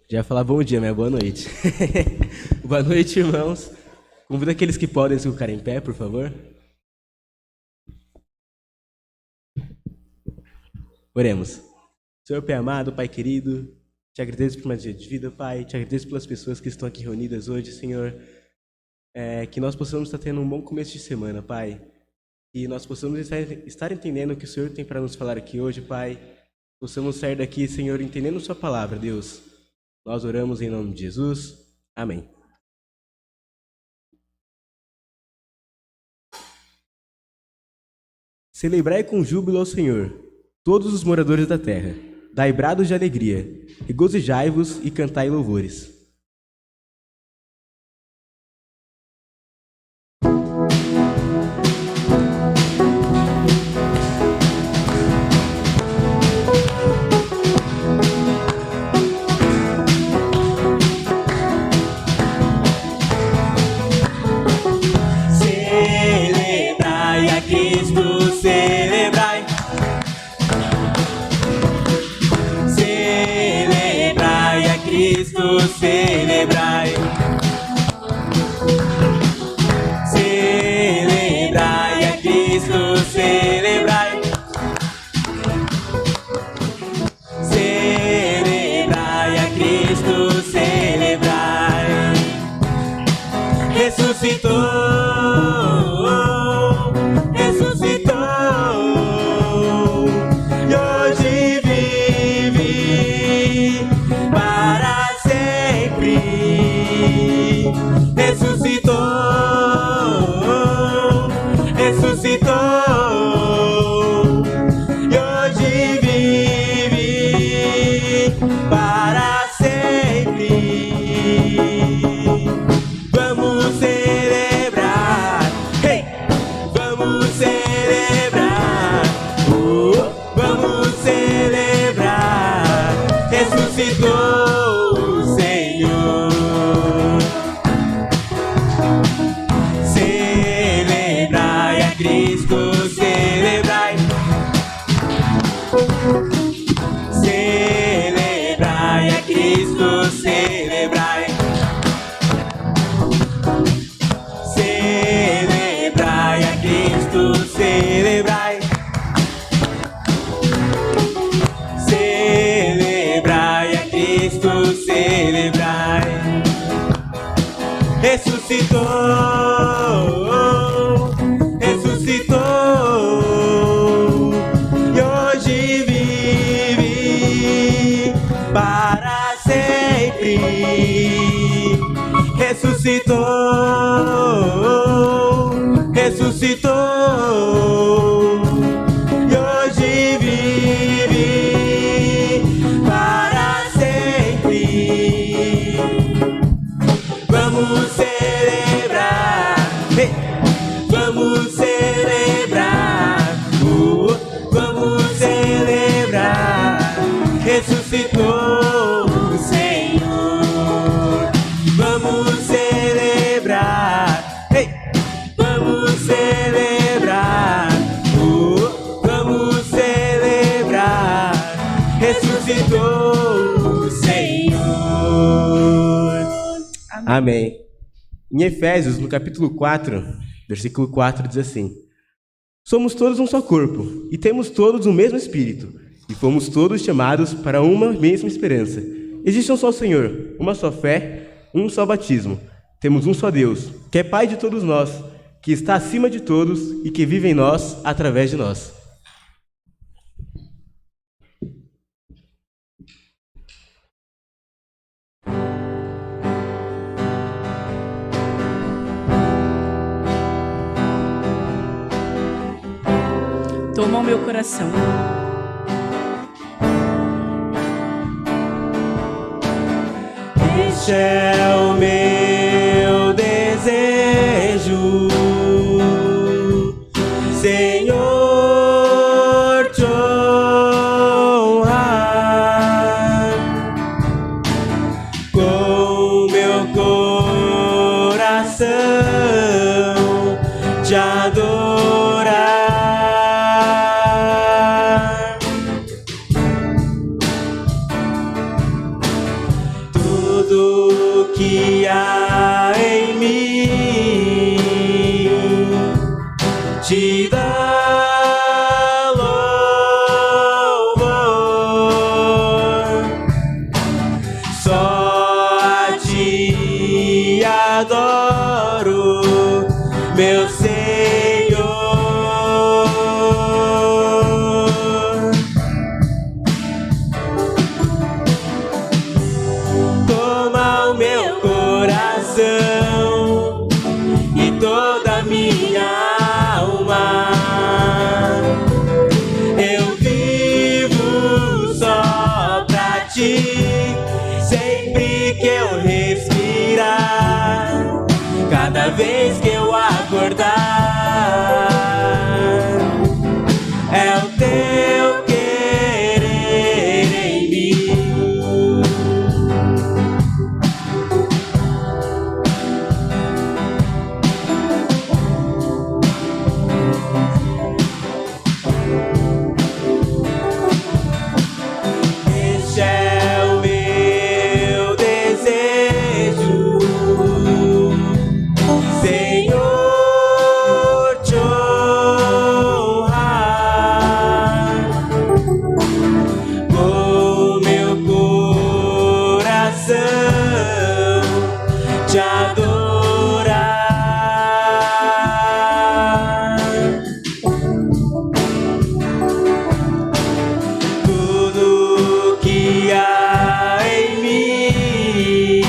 Já ia falar bom dia, mas é boa noite. Boa noite, irmãos. Convido aqueles que podem se colocar em pé, por favor. Oremos. Senhor Pai amado, Pai querido, te agradeço por mais um dia de vida, Pai. Te agradeço pelas pessoas que estão aqui reunidas hoje, Senhor. Que nós possamos estar tendo um bom começo de semana, Pai. E nós possamos estar entendendo o que o Senhor tem para nos falar aqui hoje, Pai. Possamos sair daqui, Senhor, entendendo sua palavra, Deus. Nós oramos em nome de Jesus. Amém. Celebrai com júbilo ao Senhor, todos os moradores da terra. Dai brados de alegria, regozijai-vos e cantai louvores. Celebrai a Cristo, celebrai. Celebrai a Cristo, celebrai. Celebrai a Cristo, celebrai. Celebrai a Cristo, celebrai. Ressuscitou. Ressuscitou, e hoje vive para sempre. Ressuscitou, ressuscitou, e hoje vive para sempre. Vamos celebrar, vamos celebrar, vamos celebrar. Ressuscitou o Senhor. Vamos celebrar, vamos celebrar, vamos celebrar. Ressuscitou o Senhor. Amém. Em Efésios, no capítulo 4, versículo 4, diz assim: somos todos um só corpo, e temos todos o mesmo Espírito, e fomos todos chamados para uma mesma esperança. Existe um só Senhor, uma só fé, um só batismo. Temos um só Deus, que é Pai de todos nós, que está acima de todos e que vive em nós através de nós. Toma o meu coração. Este é o meu desejo, Senhor, te honrar com meu coração, te adorar. Tu te dar louvor. Só a ti adoro, meu Senhor. Toma o meu coração e toda a minha alma. Eu vivo só pra ti, sempre que eu respirar, cada vez que eu acordar. É o teu querer em mim. Este é o meu desejo, Senhor, te honrar com meu coração, te adorar. Tudo que há em mim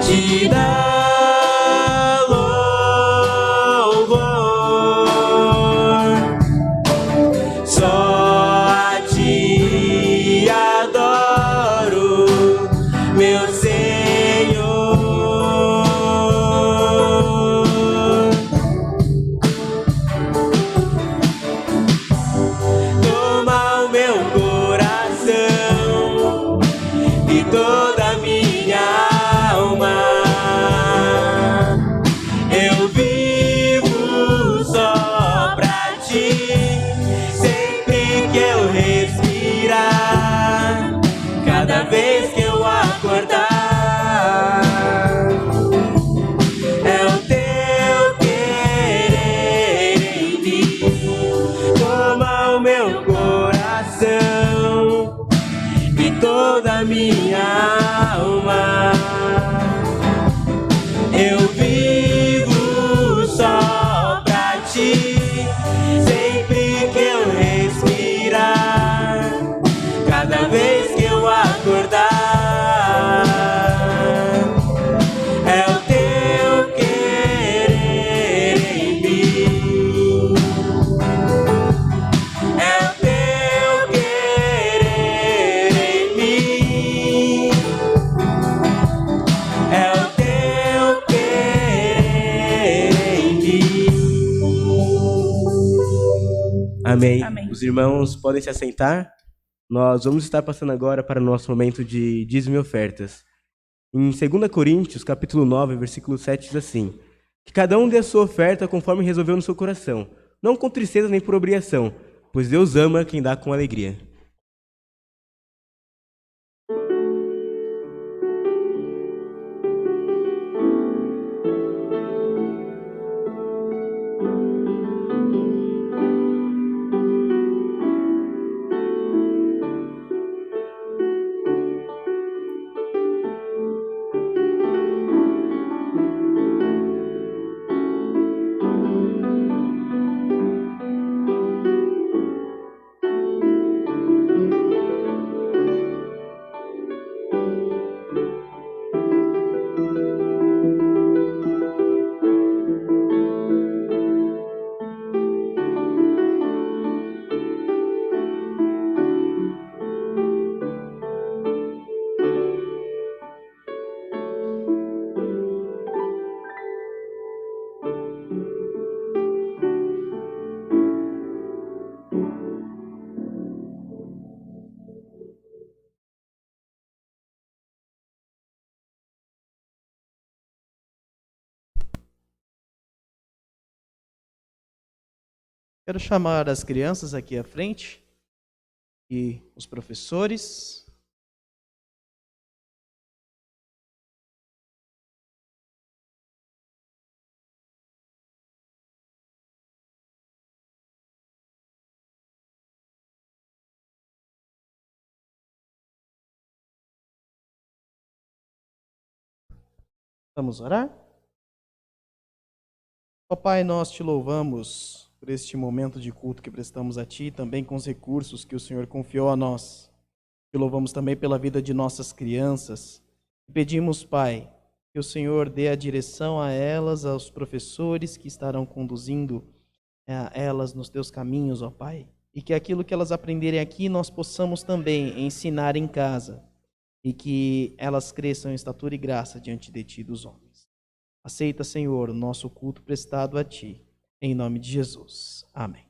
te dá louvor. Só a ti adoro, meu Senhor. Toma o meu coração e toda a minha alma. Eu vivo só pra ti, sempre que eu respirar, cada vez que eu acordar. É o teu querer em mim. Toma o meu coração e toda a minha alma. Eu vivo só pra ti, sempre que eu respirar, cada vez que eu acordar. É o teu querer em mim. É o teu querer em mim. É o teu querer em mim. Amém. Amém. Os irmãos podem se assentar. Nós vamos estar passando agora para o nosso momento de dízimo e ofertas. Em 2 Coríntios, capítulo 9, versículo 7, diz assim: que cada um dê a sua oferta conforme resolveu no seu coração, não com tristeza nem por obrigação, pois Deus ama quem dá com alegria. Quero chamar as crianças aqui à frente e os professores. Vamos orar? Ó Pai, nós te louvamos por este momento de culto que prestamos a Ti, também com os recursos que o Senhor confiou a nós. Te louvamos também pela vida de nossas crianças. Pedimos, Pai, que o Senhor dê a direção a elas, aos professores que estarão conduzindo elas nos Teus caminhos, ó Pai. E que aquilo que elas aprenderem aqui, nós possamos também ensinar em casa. E que elas cresçam em estatura e graça diante de Ti dos homens. Aceita, Senhor, o nosso culto prestado a Ti. Em nome de Jesus. Amém.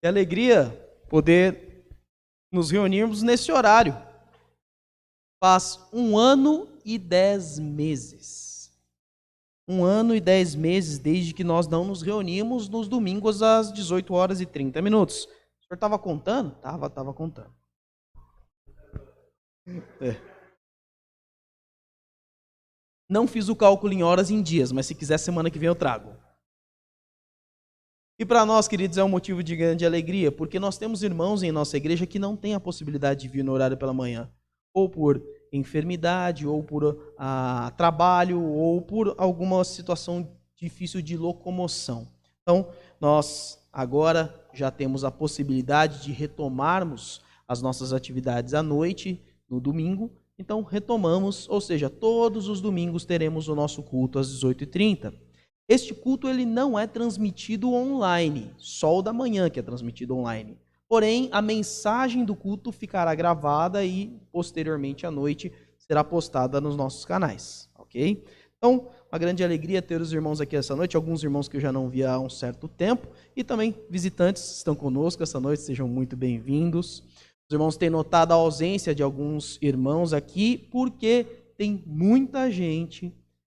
Que alegria poder nos reunirmos nesse horário. Faz 1 ano e 10 meses. 1 ano e 10 meses desde que nós não nos reunimos nos domingos às 18 horas e 30 minutos. O senhor estava contando? Estava contando. Não fiz o cálculo em horas e em dias, mas se quiser semana que vem eu trago. E para nós, queridos, é um motivo de grande alegria, porque nós temos irmãos em nossa igreja que não têm a possibilidade de vir no horário pela manhã, ou por enfermidade, ou por trabalho, ou por alguma situação difícil de locomoção. Então, nós agora já temos a possibilidade de retomarmos as nossas atividades à noite, no domingo. Então, retomamos, ou seja, todos os domingos teremos o nosso culto às 18h30. Este culto ele não é transmitido online, só o da manhã que é transmitido online. Porém, a mensagem do culto ficará gravada e, posteriormente à noite, será postada nos nossos canais, ok? Então, uma grande alegria ter os irmãos aqui essa noite, alguns irmãos que eu já não via há um certo tempo, e também visitantes que estão conosco essa noite, sejam muito bem-vindos. Os irmãos têm notado a ausência de alguns irmãos aqui, porque tem muita gente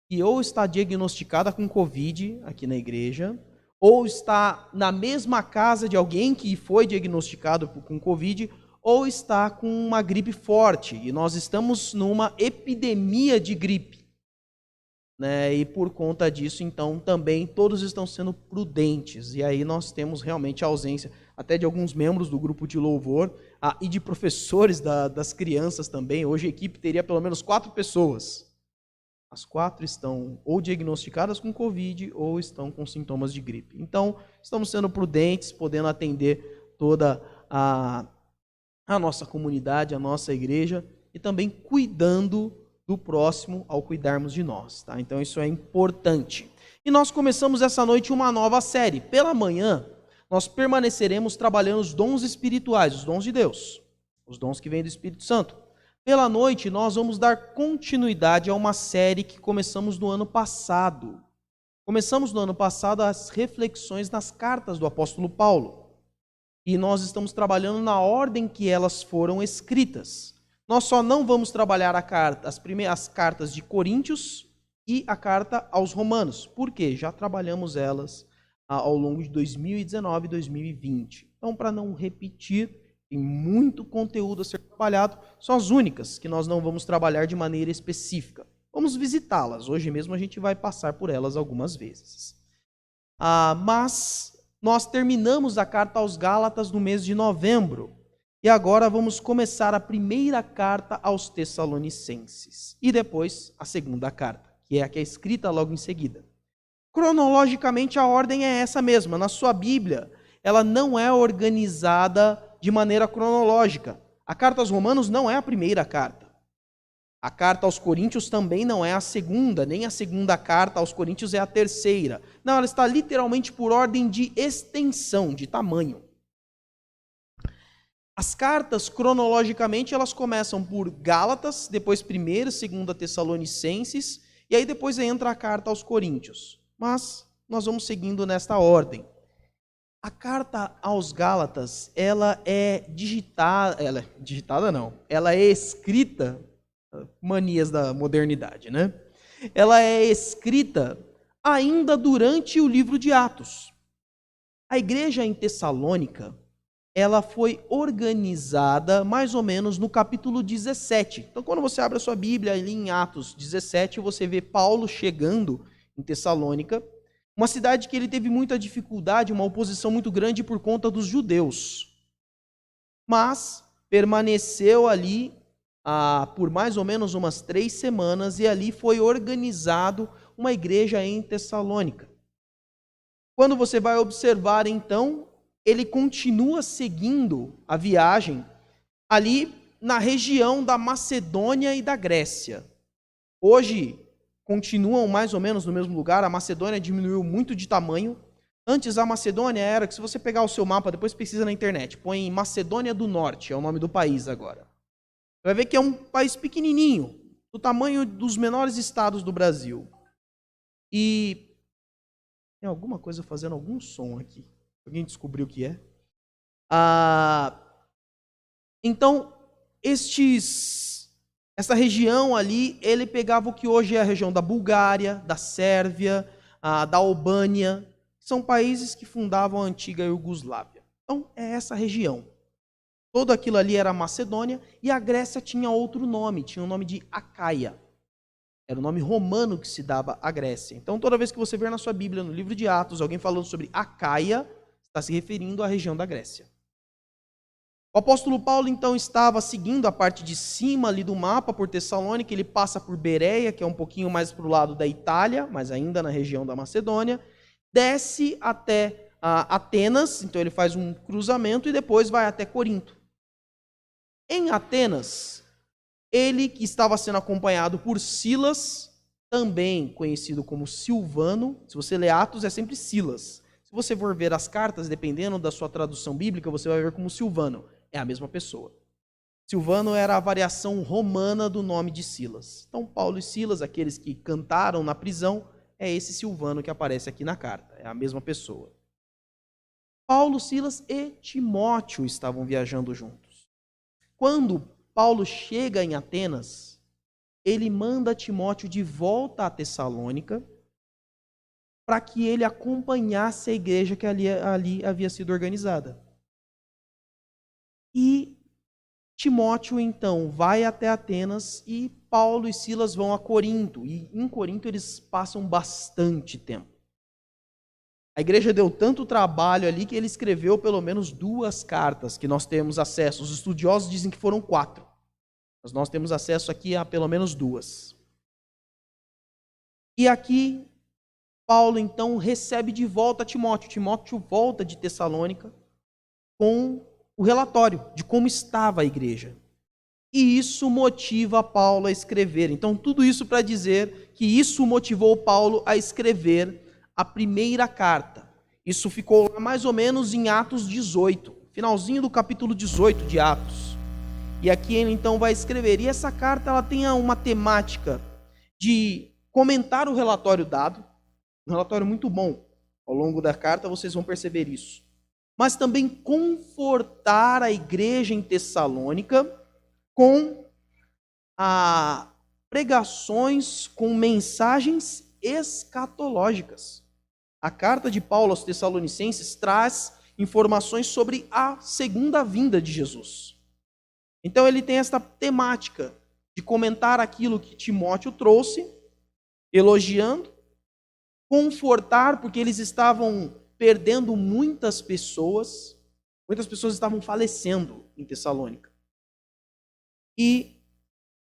que ou está diagnosticada com Covid aqui na igreja, ou está na mesma casa de alguém que foi diagnosticado com Covid, ou está com uma gripe forte. E nós estamos numa epidemia de gripe, né? E por conta disso, então, também todos estão sendo prudentes. E aí nós temos realmente a ausência até de alguns membros do grupo de louvor e de professores das crianças também. Hoje a equipe teria pelo menos 4 pessoas. As 4 estão ou diagnosticadas com Covid ou estão com sintomas de gripe. Então, estamos sendo prudentes, podendo atender toda a nossa comunidade, a nossa igreja, e também cuidando do próximo ao cuidarmos de nós. Tá? Então, isso é importante. E nós começamos essa noite uma nova série. Pela manhã, nós permaneceremos trabalhando os dons espirituais, os dons de Deus, os dons que vêm do Espírito Santo. Pela noite, nós vamos dar continuidade a uma série que começamos no ano passado. Começamos no ano passado as reflexões nas cartas do apóstolo Paulo. E nós estamos trabalhando na ordem que elas foram escritas. Nós só não vamos trabalhar as cartas de Coríntios e a carta aos Romanos. Por quê? Já trabalhamos elas ao longo de 2019 e 2020. Então, para não repetir, tem muito conteúdo a ser trabalhado, são as únicas que nós não vamos trabalhar de maneira específica. Vamos visitá-las, hoje mesmo a gente vai passar por elas algumas vezes. Mas nós terminamos a carta aos Gálatas no mês de novembro, e agora vamos começar a primeira carta aos Tessalonicenses, e depois a segunda carta, que é a que é escrita logo em seguida. Cronologicamente a ordem é essa mesma, na sua Bíblia, ela não é organizada de maneira cronológica. A carta aos Romanos não é a primeira carta. A carta aos Coríntios também não é a segunda, nem a segunda carta aos Coríntios é a terceira. Não, ela está literalmente por ordem de extensão, de tamanho. As cartas, cronologicamente, elas começam por Gálatas, depois 1ª, 2ª Tessalonicenses, e aí depois entra a carta aos Coríntios. Mas nós vamos seguindo nesta ordem. A carta aos Gálatas, ela é escrita, manias da modernidade, né? Ela é escrita ainda durante o livro de Atos. A igreja em Tessalônica, ela foi organizada mais ou menos no capítulo 17. Então, quando você abre a sua Bíblia ali em Atos 17, você vê Paulo chegando em Tessalônica, uma cidade que ele teve muita dificuldade, uma oposição muito grande por conta dos judeus. Mas permaneceu ali por mais ou menos umas 3 semanas e ali foi organizado uma igreja em Tessalônica. Quando você vai observar, então, ele continua seguindo a viagem ali na região da Macedônia e da Grécia. Hoje, continuam mais ou menos no mesmo lugar, a Macedônia diminuiu muito de tamanho. Antes, a Macedônia era, que se você pegar o seu mapa, depois pesquisa na internet, põe Macedônia do Norte, é o nome do país agora. Você vai ver que é um país pequenininho, do tamanho dos menores estados do Brasil. E tem alguma coisa fazendo algum som aqui. Alguém descobriu o que é? Então, essa região ali, ele pegava o que hoje é a região da Bulgária, da Sérvia, da Albânia. São países que fundavam a antiga Iugoslávia. Então, é essa região. Todo aquilo ali era a Macedônia e a Grécia tinha outro nome, tinha o nome de Acaia. Era o nome romano que se dava à Grécia. Então, toda vez que você ver na sua Bíblia, no livro de Atos, alguém falando sobre Acaia, está se referindo à região da Grécia. O apóstolo Paulo, então, estava seguindo a parte de cima ali do mapa por Tessalônica, ele passa por Bereia, que é um pouquinho mais para o lado da Itália, mas ainda na região da Macedônia, desce até Atenas, então ele faz um cruzamento e depois vai até Corinto. Em Atenas, ele que estava sendo acompanhado por Silas, também conhecido como Silvano. Se você lê Atos, é sempre Silas. Se você for ver as cartas, dependendo da sua tradução bíblica, você vai ver como Silvano. É a mesma pessoa. Silvano era a variação romana do nome de Silas. Então, Paulo e Silas, aqueles que cantaram na prisão, é esse Silvano que aparece aqui na carta. É a mesma pessoa. Paulo, Silas e Timóteo estavam viajando juntos. Quando Paulo chega em Atenas, ele manda Timóteo de volta a Tessalônica para que ele acompanhasse a igreja que ali havia sido organizada. E Timóteo, então, vai até Atenas e Paulo e Silas vão a Corinto. E em Corinto eles passam bastante tempo. A igreja deu tanto trabalho ali que ele escreveu pelo menos 2 cartas que nós temos acesso. Os estudiosos dizem que foram 4. Mas nós temos acesso aqui a pelo menos 2. E aqui, Paulo, então, recebe de volta Timóteo. Timóteo volta de Tessalônica com o relatório de como estava a igreja. E isso motiva Paulo a escrever. Então, tudo isso para dizer que isso motivou Paulo a escrever a primeira carta. Isso ficou mais ou menos em Atos 18, finalzinho do capítulo 18 de Atos. E aqui ele então vai escrever. E essa carta ela tem uma temática de comentar o relatório dado, um relatório muito bom. Ao longo da carta vocês vão perceber isso. Mas também confortar a igreja em Tessalônica com pregações, com mensagens escatológicas. A carta de Paulo aos Tessalonicenses traz informações sobre a segunda vinda de Jesus. Então ele tem esta temática de comentar aquilo que Timóteo trouxe, elogiando, confortar, porque eles estavam perdendo muitas pessoas estavam falecendo em Tessalônica. E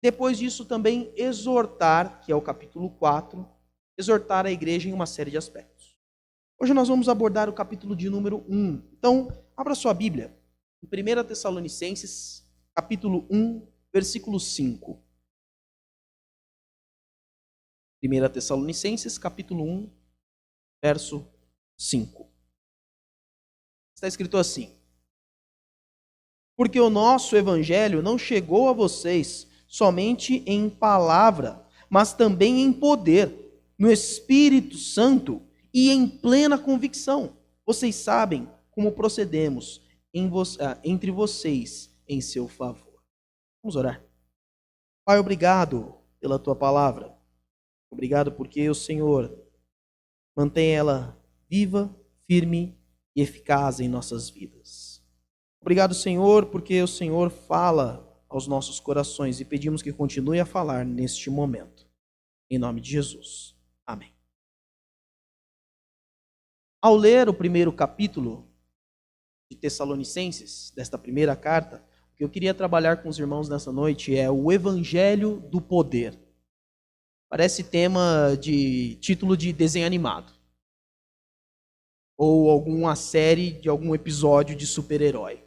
depois disso também exortar, que é o capítulo 4, exortar a igreja em uma série de aspectos. Hoje nós vamos abordar o capítulo de número 1. Então, abra sua Bíblia, em 1 Tessalonicenses, capítulo 1, versículo 5. 1 Tessalonicenses, capítulo 1, verso 5. Está escrito assim: porque o nosso evangelho não chegou a vocês somente em palavra, mas também em poder, no Espírito Santo e em plena convicção. Vocês sabem como procedemos entre vocês em seu favor. Vamos orar. Pai, obrigado pela tua palavra. Obrigado porque o Senhor mantém ela viva, firme e eficaz em nossas vidas. Obrigado, Senhor, porque o Senhor fala aos nossos corações e pedimos que continue a falar neste momento. Em nome de Jesus. Amém. Ao ler o primeiro capítulo de Tessalonicenses, desta primeira carta, o que eu queria trabalhar com os irmãos nessa noite é o Evangelho do Poder. Parece tema de título de desenho animado. Ou alguma série de algum episódio de super-herói.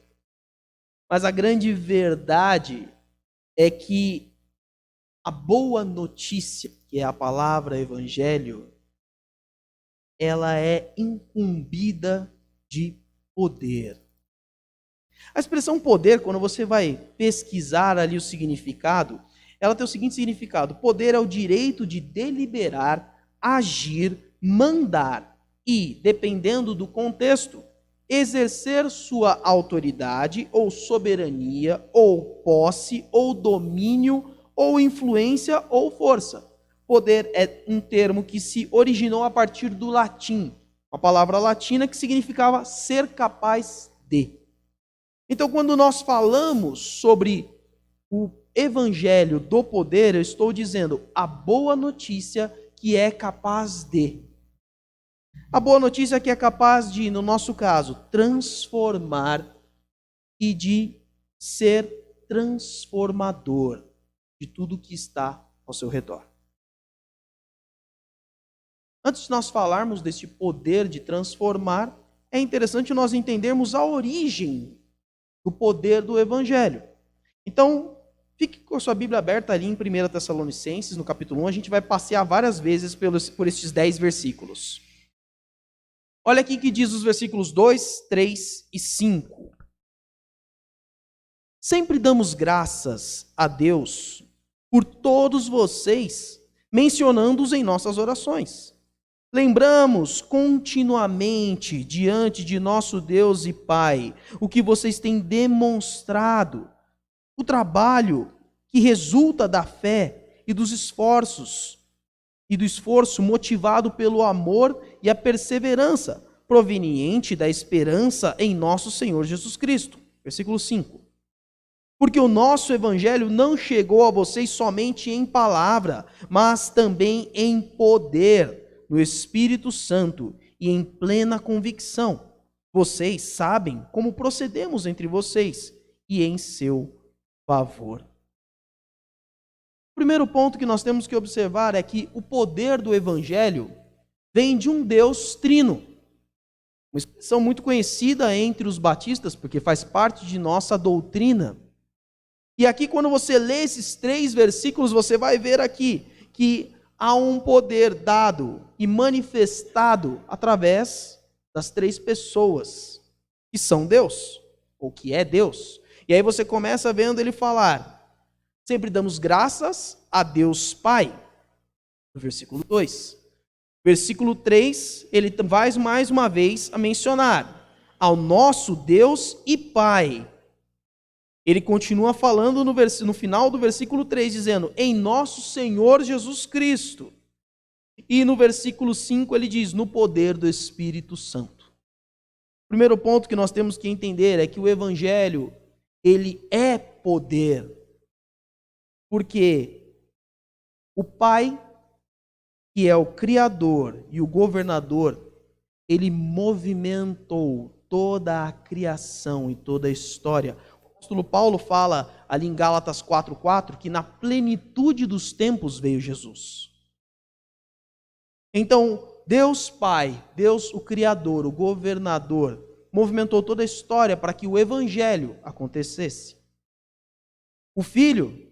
Mas a grande verdade é que a boa notícia, que é a palavra evangelho, ela é incumbida de poder. A expressão poder, quando você vai pesquisar ali o significado, ela tem o seguinte significado: poder é o direito de deliberar, agir, mandar e, dependendo do contexto, exercer sua autoridade ou soberania, ou posse, ou domínio, ou influência, ou força. Poder é um termo que se originou a partir do latim, uma palavra latina que significava ser capaz de. Então, quando nós falamos sobre o evangelho do poder, eu estou dizendo a boa notícia que é capaz de. A boa notícia é que é capaz de, no nosso caso, transformar e de ser transformador de tudo que está ao seu redor. Antes de nós falarmos desse poder de transformar, é interessante nós entendermos a origem do poder do Evangelho. Então, fique com a sua Bíblia aberta ali em 1 Tessalonicenses, no capítulo 1, a gente vai passear várias vezes por estes 10 versículos. Olha aqui que diz os versículos 2, 3 e 5. Sempre damos graças a Deus por todos vocês, mencionando-os em nossas orações. Lembramos continuamente diante de nosso Deus e Pai o que vocês têm demonstrado, o trabalho que resulta da fé e dos esforços, e do esforço motivado pelo amor e a perseverança, proveniente da esperança em nosso Senhor Jesus Cristo. Versículo 5. Porque o nosso evangelho não chegou a vocês somente em palavra, mas também em poder, no Espírito Santo e em plena convicção. Vocês sabem como procedemos entre vocês e em seu favor. O primeiro ponto que nós temos que observar é que o poder do evangelho vem de um Deus trino. Uma expressão muito conhecida entre os batistas, porque faz parte de nossa doutrina. E aqui, quando você lê esses 3 versículos, você vai ver aqui que há um poder dado e manifestado através das 3 pessoas que são Deus, ou que é Deus. E aí você começa vendo ele falar: sempre damos graças a Deus Pai. No versículo 2. Versículo 3, ele vai mais uma vez a mencionar ao nosso Deus e Pai. Ele continua falando no final do versículo 3, dizendo, em nosso Senhor Jesus Cristo. E no versículo 5 ele diz, no poder do Espírito Santo. O primeiro ponto que nós temos que entender é que o Evangelho, ele é poder. Porque o Pai, que é o Criador e o Governador, ele movimentou toda a criação e toda a história. O apóstolo Paulo fala ali em Gálatas 4:4 que na plenitude dos tempos veio Jesus. Então, Deus Pai, Deus o Criador, o Governador, movimentou toda a história para que o Evangelho acontecesse. O Filho,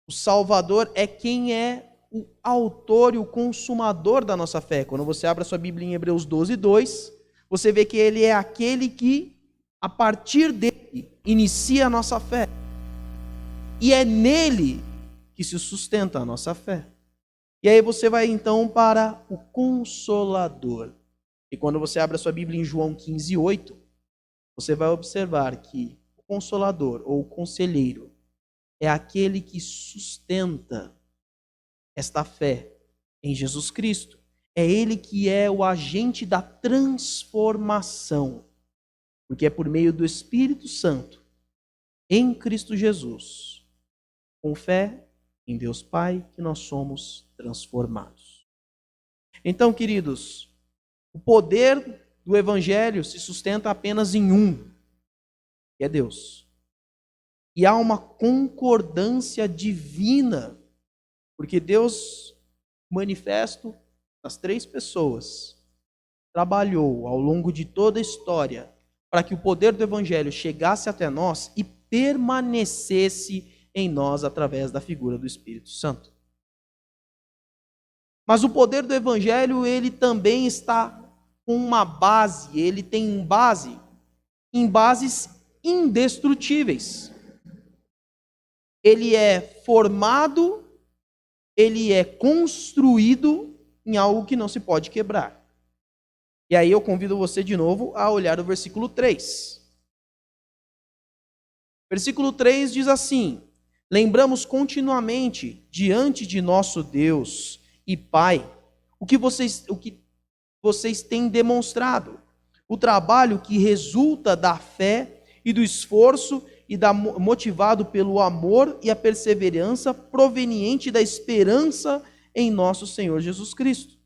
o Salvador, é quem é o autor e o consumador da nossa fé. Quando você abre a sua Bíblia em Hebreus 12:2, você vê que ele é aquele que, a partir dele, inicia a nossa fé. E é nele que se sustenta a nossa fé. E aí você vai então para o Consolador. E quando você abre a sua Bíblia em João 15:8, você vai observar que o Consolador, ou o Conselheiro, é aquele que sustenta esta fé em Jesus Cristo. É Ele que é o agente da transformação. Porque é por meio do Espírito Santo, em Cristo Jesus, com fé em Deus Pai, que nós somos transformados. Então, queridos, o poder do Evangelho se sustenta apenas em um, que é Deus. E há uma concordância divina, porque Deus, manifesto nas três pessoas, trabalhou ao longo de toda a história para que o poder do Evangelho chegasse até nós e permanecesse em nós através da figura do Espírito Santo. Mas o poder do Evangelho, ele também está com uma base, ele tem base em bases indestrutíveis. Ele é formado, ele é construído em algo que não se pode quebrar. E aí eu convido você de novo a olhar o versículo 3. Versículo 3 diz assim: lembramos continuamente diante de nosso Deus e Pai o que vocês têm demonstrado, o trabalho que resulta da fé e do esforço e motivado pelo amor e a perseverança proveniente da esperança em nosso Senhor Jesus Cristo.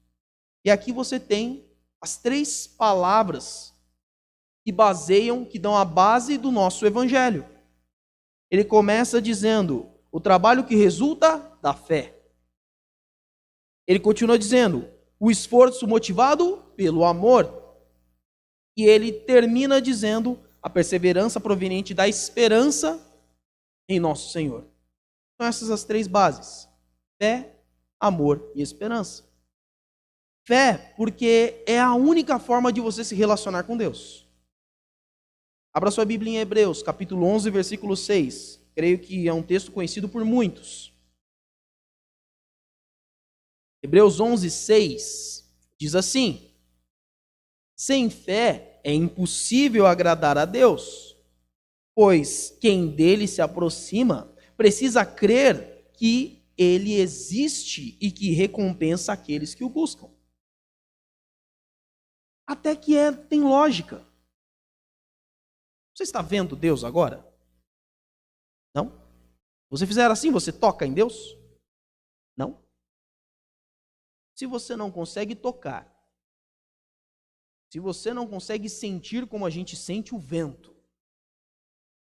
E aqui você tem as três palavras que dão a base do nosso Evangelho. Ele começa dizendo, o trabalho que resulta da fé. Ele continua dizendo, o esforço motivado pelo amor. E ele termina dizendo, a perseverança proveniente da esperança em nosso Senhor. São essas as três bases: fé, amor e esperança. Fé, porque é a única forma de você se relacionar com Deus. Abra sua Bíblia em Hebreus, capítulo 11, versículo 6. Creio que é um texto conhecido por muitos. Hebreus 11, 6 diz assim: sem fé é impossível agradar a Deus, pois quem dele se aproxima precisa crer que ele existe e que recompensa aqueles que o buscam. Até que tem lógica. Você está vendo Deus agora? Não? Você fizer assim, você toca em Deus? Não? Se você não consegue tocar, se você não consegue sentir como a gente sente o vento,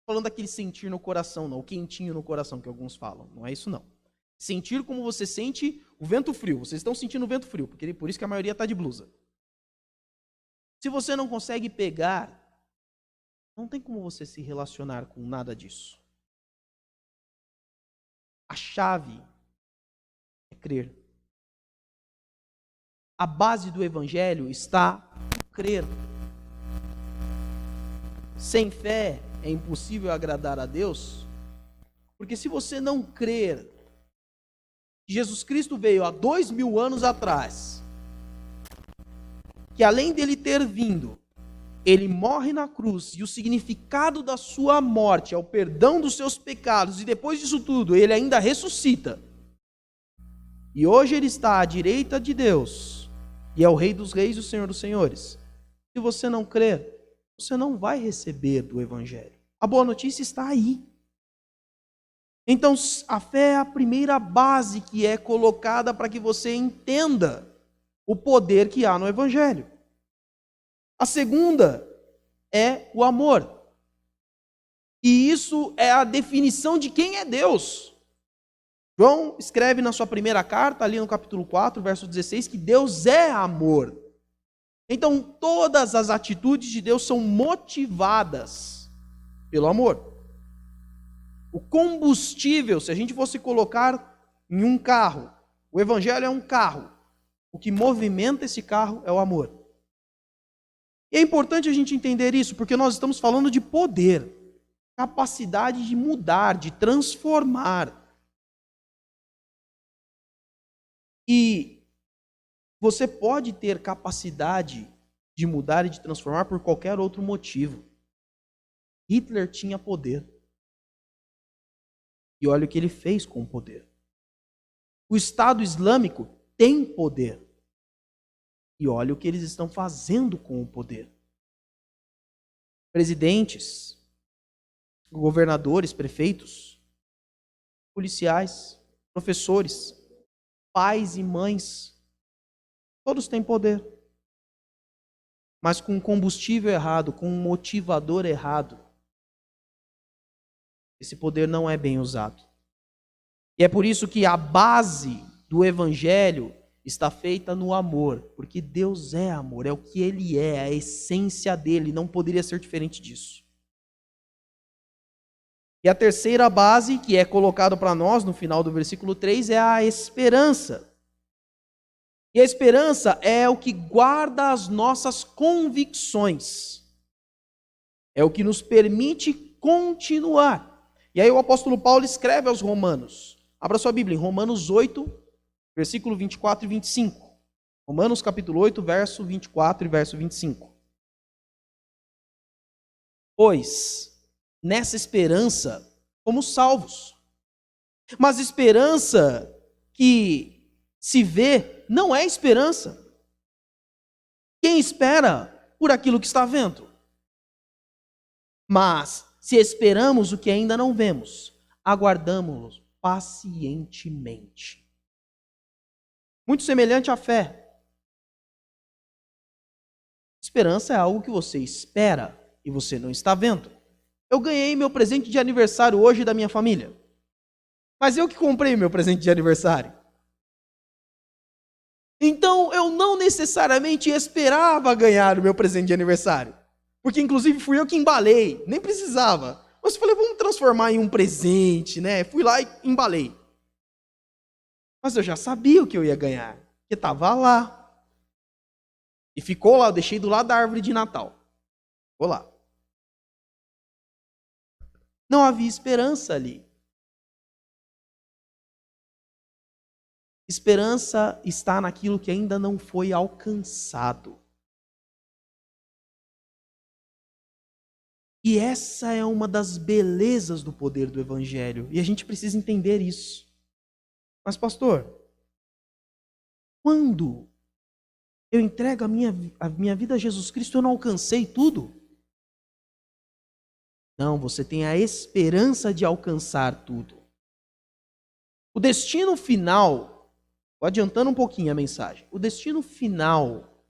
falando daquele sentir no coração, não, o quentinho no coração que alguns falam, não é isso não. Sentir como você sente o vento frio. Vocês estão sentindo o vento frio, porque por isso que a maioria está de blusa. Se você não consegue pegar, não tem como você se relacionar com nada disso. A chave é crer. A base do Evangelho está em crer. Sem fé é impossível agradar a Deus, porque se você não crer que Jesus Cristo veio há 2000 anos atrás, que além dele ter vindo, ele morre na cruz, e o significado da sua morte é o perdão dos seus pecados, e depois disso tudo, ele ainda ressuscita. E hoje ele está à direita de Deus, e é o Rei dos Reis e o Senhor dos Senhores. Se você não crer, você não vai receber do Evangelho. A boa notícia está aí. Então, a fé é a primeira base que é colocada para que você entenda o poder que há no Evangelho. A segunda é o amor. E isso é a definição de quem é Deus. João escreve na sua primeira carta, ali no capítulo 4, verso 16, que Deus é amor. Então, todas as atitudes de Deus são motivadas pelo amor. O combustível, se a gente fosse colocar em um carro, o Evangelho é um carro. O que movimenta esse carro é o amor. E é importante a gente entender isso, porque nós estamos falando de poder, capacidade de mudar, de transformar. E você pode ter capacidade de mudar e de transformar por qualquer outro motivo. Hitler tinha poder. E olha o que ele fez com o poder. O Estado Islâmico tem poder. E olha o que eles estão fazendo com o poder. Presidentes, governadores, prefeitos, policiais, professores, pais e mães, todos têm poder. Mas com combustível errado, com um motivador errado, esse poder não é bem usado. E é por isso que a base do evangelho está feita no amor, porque Deus é amor, é o que Ele é, a essência dele, não poderia ser diferente disso. E a terceira base, que é colocada para nós no final do versículo 3, é a esperança. E a esperança é o que guarda as nossas convicções, é o que nos permite continuar. E aí o apóstolo Paulo escreve aos Romanos, abra sua Bíblia, em Romanos 8, versículo 24 e 25. Romanos capítulo 8, verso 24 e verso 25. Pois, nessa esperança, fomos salvos. Mas esperança que se vê não é esperança. Quem espera por aquilo que está vendo? Mas, se esperamos o que ainda não vemos, aguardamos-lo pacientemente. Muito semelhante à fé. Esperança é algo que você espera e você não está vendo. Eu ganhei meu presente de aniversário hoje da minha família. Mas eu que comprei meu presente de aniversário. Então eu não necessariamente esperava ganhar o meu presente de aniversário. Porque inclusive fui eu que embalei, nem precisava. Mas eu falei, vamos transformar em um presente, né? Fui lá e embalei. Mas eu já sabia o que eu ia ganhar, porque estava lá. E ficou lá, eu deixei do lado da árvore de Natal. Ficou lá. Não havia esperança ali. Esperança está naquilo que ainda não foi alcançado. E essa é uma das belezas do poder do Evangelho. E a gente precisa entender isso. Mas, pastor, quando eu entrego a minha vida a Jesus Cristo, eu não alcancei tudo? Não, você tem a esperança de alcançar tudo. O destino final, vou adiantando um pouquinho a mensagem, o destino final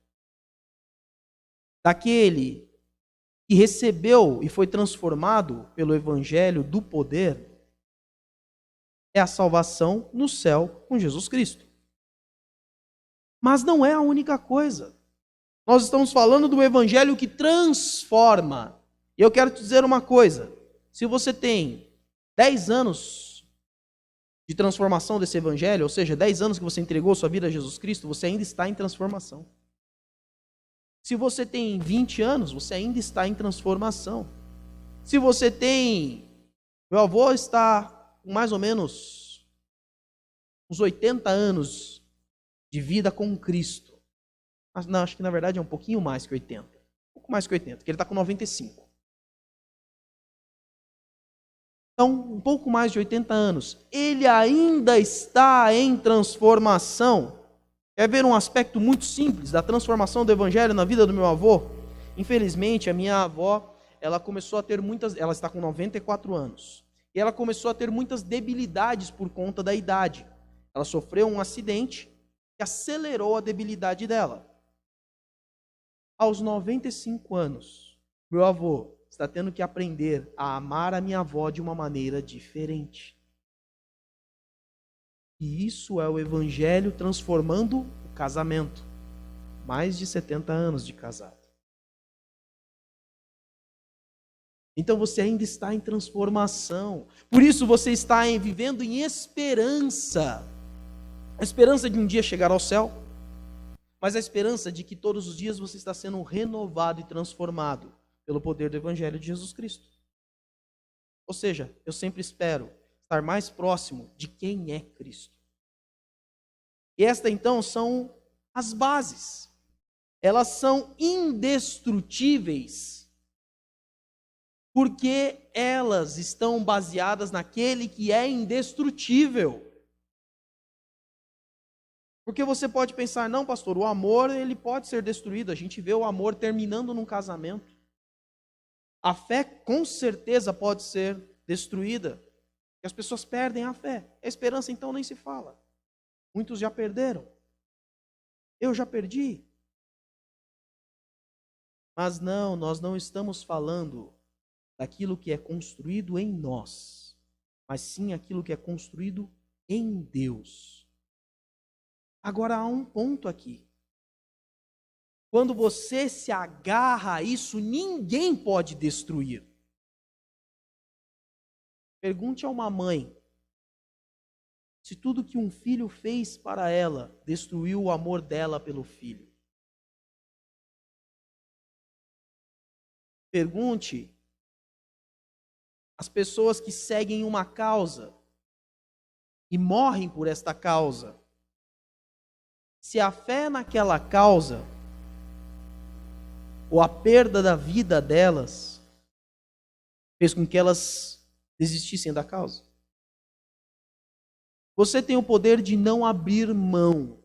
daquele que recebeu e foi transformado pelo Evangelho do poder é a salvação no céu com Jesus Cristo. Mas não é a única coisa. Nós estamos falando do Evangelho que transforma. E eu quero te dizer uma coisa. Se você tem 10 anos de transformação desse Evangelho, ou seja, 10 anos que você entregou sua vida a Jesus Cristo, você ainda está em transformação. Se você tem 20 anos, você ainda está em transformação. Se você tem... Meu avô está com mais ou menos uns 80 anos de vida com Cristo. Mas não, acho que na verdade é um pouquinho mais que 80. Um pouco mais que 80, porque ele está com 95. Então, um pouco mais de 80 anos. Ele ainda está em transformação. Quer ver um aspecto muito simples da transformação do Evangelho na vida do meu avô? Infelizmente, a minha avó, ela começou a ter muitas... Ela está com 94 anos. E ela começou a ter muitas debilidades por conta da idade. Ela sofreu um acidente que acelerou a debilidade dela. Aos 95 anos, meu avô está tendo que aprender a amar a minha avó de uma maneira diferente. E isso é o Evangelho transformando o casamento. Mais de 70 anos de casado. Então você ainda está em transformação. Por isso você está vivendo em esperança. A esperança de um dia chegar ao céu. Mas a esperança de que todos os dias você está sendo renovado e transformado pelo poder do Evangelho de Jesus Cristo. Ou seja, eu sempre espero estar mais próximo de quem é Cristo. E esta então são as bases. Elas são indestrutíveis, porque elas estão baseadas naquele que é indestrutível. Porque você pode pensar, não, pastor, o amor ele pode ser destruído. A gente vê o amor terminando num casamento. A fé com certeza pode ser destruída. E as pessoas perdem a fé. A esperança então nem se fala. Muitos já perderam. Eu já perdi. Mas não, nós não estamos falando daquilo que é construído em nós, mas sim aquilo que é construído em Deus. Agora há um ponto aqui. Quando você se agarra a isso, ninguém pode destruir. Pergunte a uma mãe se tudo que um filho fez para ela destruiu o amor dela pelo filho. Pergunte às pessoas que seguem uma causa e morrem por esta causa, se a fé naquela causa ou a perda da vida delas fez com que elas desistissem da causa. Você tem o poder de não abrir mão.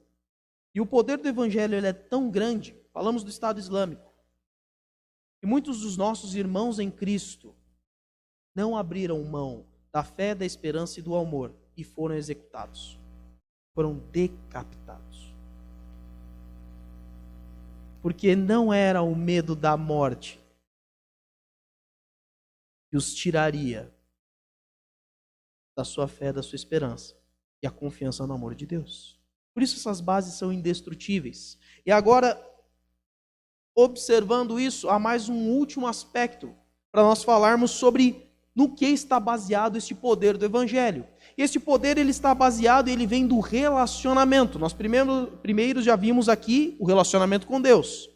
E o poder do evangelho ele é tão grande, falamos do Estado Islâmico, que muitos dos nossos irmãos em Cristo não abriram mão da fé, da esperança e do amor e foram executados. Foram decapitados. Porque não era o medo da morte que os tiraria da sua fé, da sua esperança e a confiança no amor de Deus. Por isso essas bases são indestrutíveis. E agora, observando isso, há mais um último aspecto para nós falarmos sobre no que está baseado este poder do Evangelho. E este poder ele está baseado, ele vem do relacionamento. Nós primeiro já vimos aqui o relacionamento com Deus.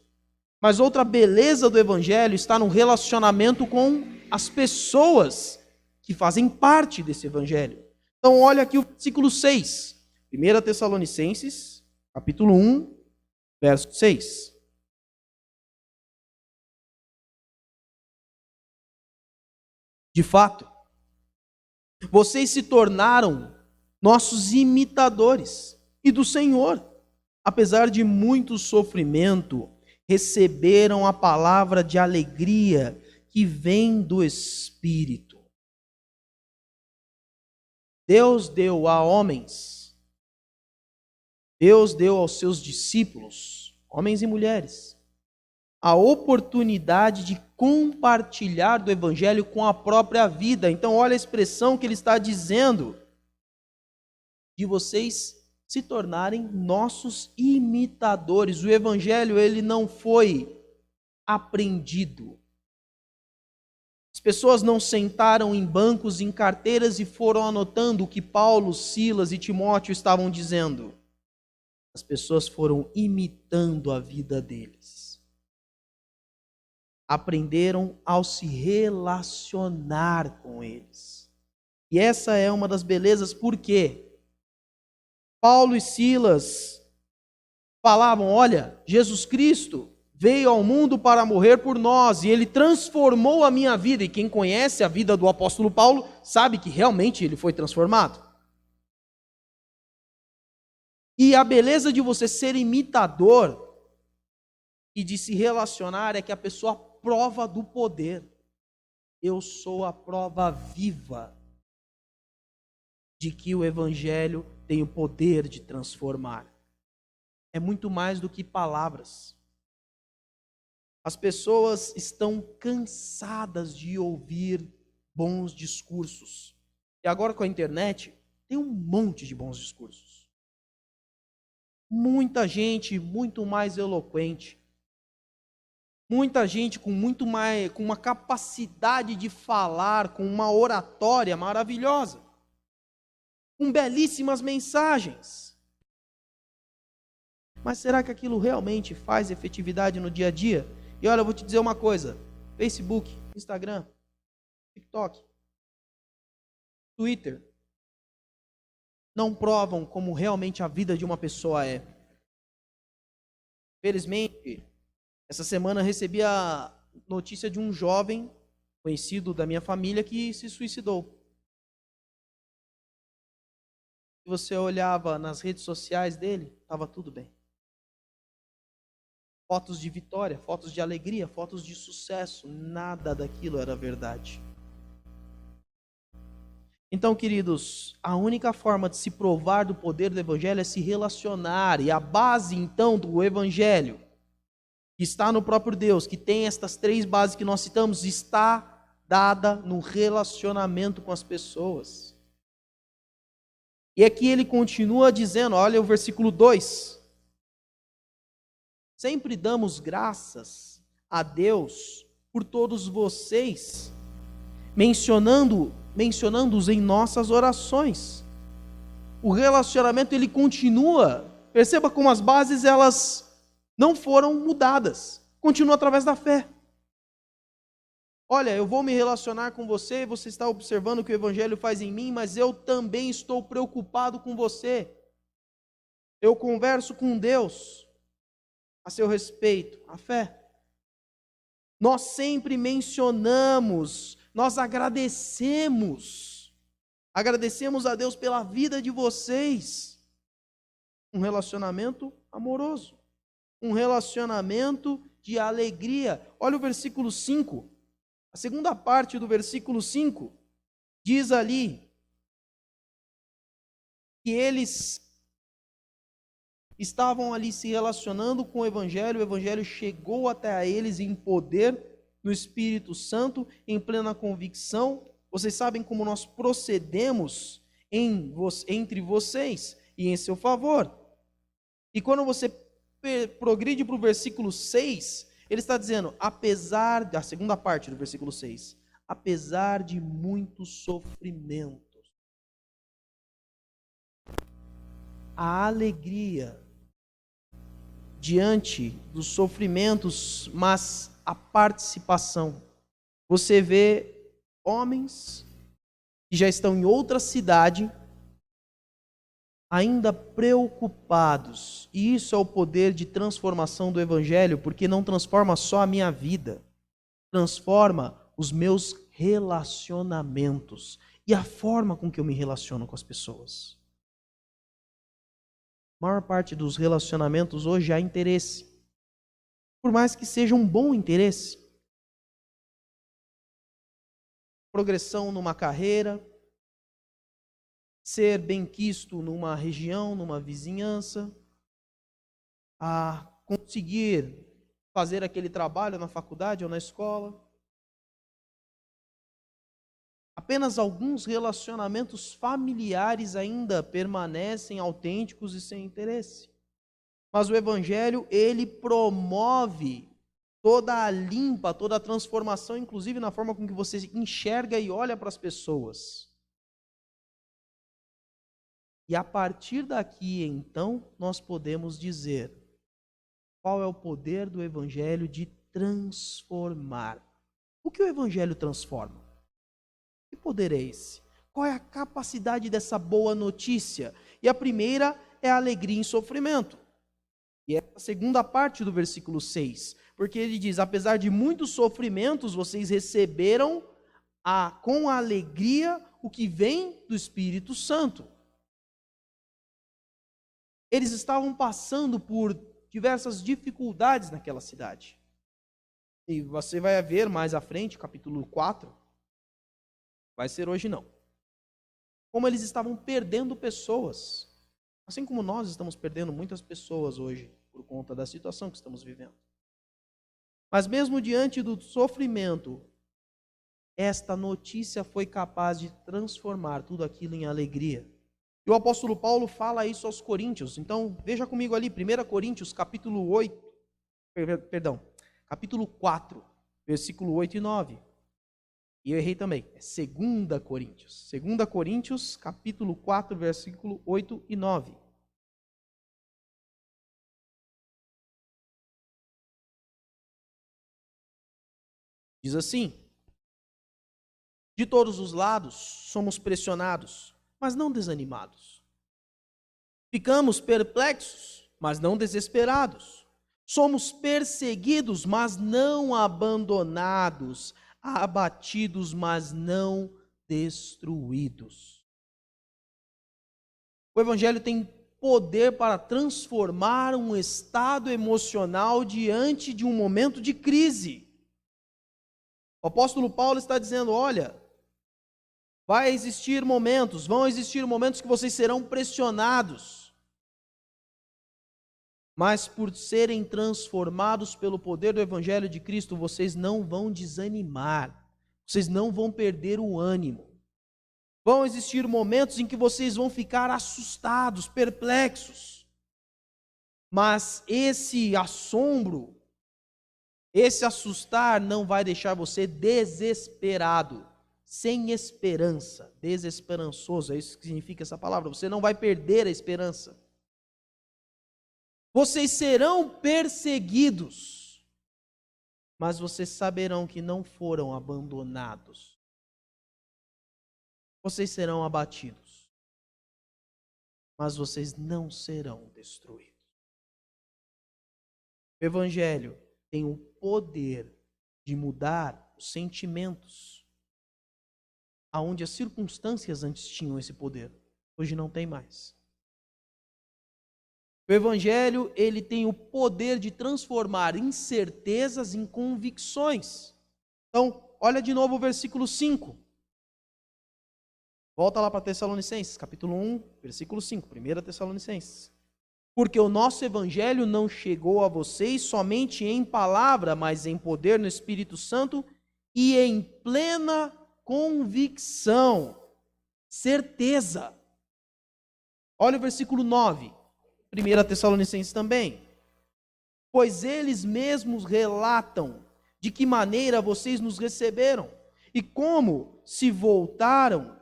Mas outra beleza do Evangelho está no relacionamento com as pessoas que fazem parte desse Evangelho. Então olha aqui o versículo 6. 1 Tessalonicenses, capítulo 1, verso 6. De fato, vocês se tornaram nossos imitadores e do Senhor. Apesar de muito sofrimento, receberam a palavra de alegria que vem do Espírito. Deus deu a homens, Deus deu aos seus discípulos, homens e mulheres, a oportunidade de compartilhar do Evangelho com a própria vida. Então, olha a expressão que ele está dizendo, de vocês se tornarem nossos imitadores. O Evangelho, ele não foi aprendido. As pessoas não sentaram em bancos, em carteiras e foram anotando o que Paulo, Silas e Timóteo estavam dizendo. As pessoas foram imitando a vida deles. Aprenderam ao se relacionar com eles. E essa é uma das belezas, porque Paulo e Silas falavam, olha, Jesus Cristo veio ao mundo para morrer por nós, e ele transformou a minha vida, e quem conhece a vida do apóstolo Paulo, sabe que realmente ele foi transformado. E a beleza de você ser imitador e de se relacionar é que a pessoa prova do poder. Eu sou a prova viva de que o Evangelho tem o poder de transformar. É muito mais do que palavras. As pessoas estão cansadas de ouvir bons discursos. E agora com a internet, tem um monte de bons discursos. Muita gente muito mais eloquente. Muita gente com uma capacidade de falar, com uma oratória maravilhosa, com belíssimas mensagens. Mas será que aquilo realmente faz efetividade no dia a dia? E olha, eu vou te dizer uma coisa: Facebook, Instagram, TikTok, Twitter não provam como realmente a vida de uma pessoa é. Felizmente, essa semana eu recebi a notícia de um jovem conhecido da minha família que se suicidou. e você olhava nas redes sociais dele, estava tudo bem. Fotos de vitória, fotos de alegria, fotos de sucesso, nada daquilo era verdade. Então, queridos, a única forma de se provar do poder do Evangelho é se relacionar. E a base, então, do Evangelho, que está no próprio Deus, que tem estas 3 bases que nós citamos, está dada no relacionamento com as pessoas. E aqui ele continua dizendo, olha o versículo 2. Sempre damos graças a Deus por todos vocês, mencionando-os em nossas orações. O relacionamento ele continua. Perceba como as bases elas não foram mudadas. Continua através da fé. Olha, eu vou me relacionar com você, você está observando o que o Evangelho faz em mim, mas eu também estou preocupado com você. Eu converso com Deus a seu respeito, a fé. Nós sempre mencionamos, nós agradecemos a Deus pela vida de vocês. Um relacionamento amoroso, um relacionamento de alegria. Olha o versículo 5. A segunda parte do versículo 5 diz ali que eles estavam ali se relacionando com o Evangelho chegou até eles em poder no Espírito Santo, em plena convicção. Vocês sabem como nós procedemos entre vocês e em seu favor. E quando você progride para o versículo 6, ele está dizendo, apesar da segunda parte do versículo 6, apesar de muitos sofrimentos, a alegria diante dos sofrimentos, mas a participação. Você vê homens que já estão em outra cidade, ainda preocupados. E isso é o poder de transformação do Evangelho, porque não transforma só a minha vida, transforma os meus relacionamentos e a forma com que eu me relaciono com as pessoas. A maior parte dos relacionamentos hoje há interesse. Por mais que seja um bom interesse. Progressão numa carreira, ser benquisto numa região, numa vizinhança, a conseguir fazer aquele trabalho na faculdade ou na escola. Apenas alguns relacionamentos familiares ainda permanecem autênticos e sem interesse. Mas o Evangelho, ele promove toda a limpa, toda a transformação, inclusive na forma com que você enxerga e olha para as pessoas. E a partir daqui, então, nós podemos dizer qual é o poder do Evangelho de transformar. O que o Evangelho transforma? Que poder é esse? Qual é a capacidade dessa boa notícia? E a primeira é a alegria em sofrimento. E é a segunda parte do versículo 6. Porque ele diz, apesar de muitos sofrimentos, vocês receberam com alegria o que vem do Espírito Santo. Eles estavam passando por diversas dificuldades naquela cidade. E você vai ver mais à frente, capítulo 4, vai ser hoje não. Como eles estavam perdendo pessoas. Assim como nós estamos perdendo muitas pessoas hoje, por conta da situação que estamos vivendo. Mas mesmo diante do sofrimento, esta notícia foi capaz de transformar tudo aquilo em alegria. E o apóstolo Paulo fala isso aos Coríntios. Então, veja comigo ali, 1 Coríntios, capítulo 4, versículo 8 e 9. E eu errei também, é 2 Coríntios. 2 Coríntios, capítulo 4, versículo 8 e 9. Diz assim, de todos os lados somos pressionados, mas não desanimados. Ficamos perplexos, mas não desesperados. Somos perseguidos, mas não abandonados. Abatidos, mas não destruídos. O Evangelho tem poder para transformar um estado emocional diante de um momento de crise. O apóstolo Paulo está dizendo, olha, vão existir momentos que vocês serão pressionados, mas por serem transformados pelo poder do Evangelho de Cristo, vocês não vão desanimar, vocês não vão perder o ânimo. Vão existir momentos em que vocês vão ficar assustados, perplexos, mas esse assombro, esse assustar não vai deixar você desesperado, sem esperança, desesperançoso, é isso que significa essa palavra. Você não vai perder a esperança. Vocês serão perseguidos, mas vocês saberão que não foram abandonados. Vocês serão abatidos, mas vocês não serão destruídos. O Evangelho tem o poder de mudar os sentimentos, aonde as circunstâncias antes tinham esse poder, hoje não tem mais. O Evangelho, ele tem o poder de transformar incertezas em convicções. Então, olha de novo o versículo 5. Volta lá para Tessalonicenses, capítulo 1, versículo 5, 1 Tessalonicenses. Porque o nosso Evangelho não chegou a vocês somente em palavra, mas em poder no Espírito Santo e em plena convicção, certeza. Olha o versículo 9, 1 Tessalonicenses também. Pois eles mesmos relatam de que maneira vocês nos receberam e como se voltaram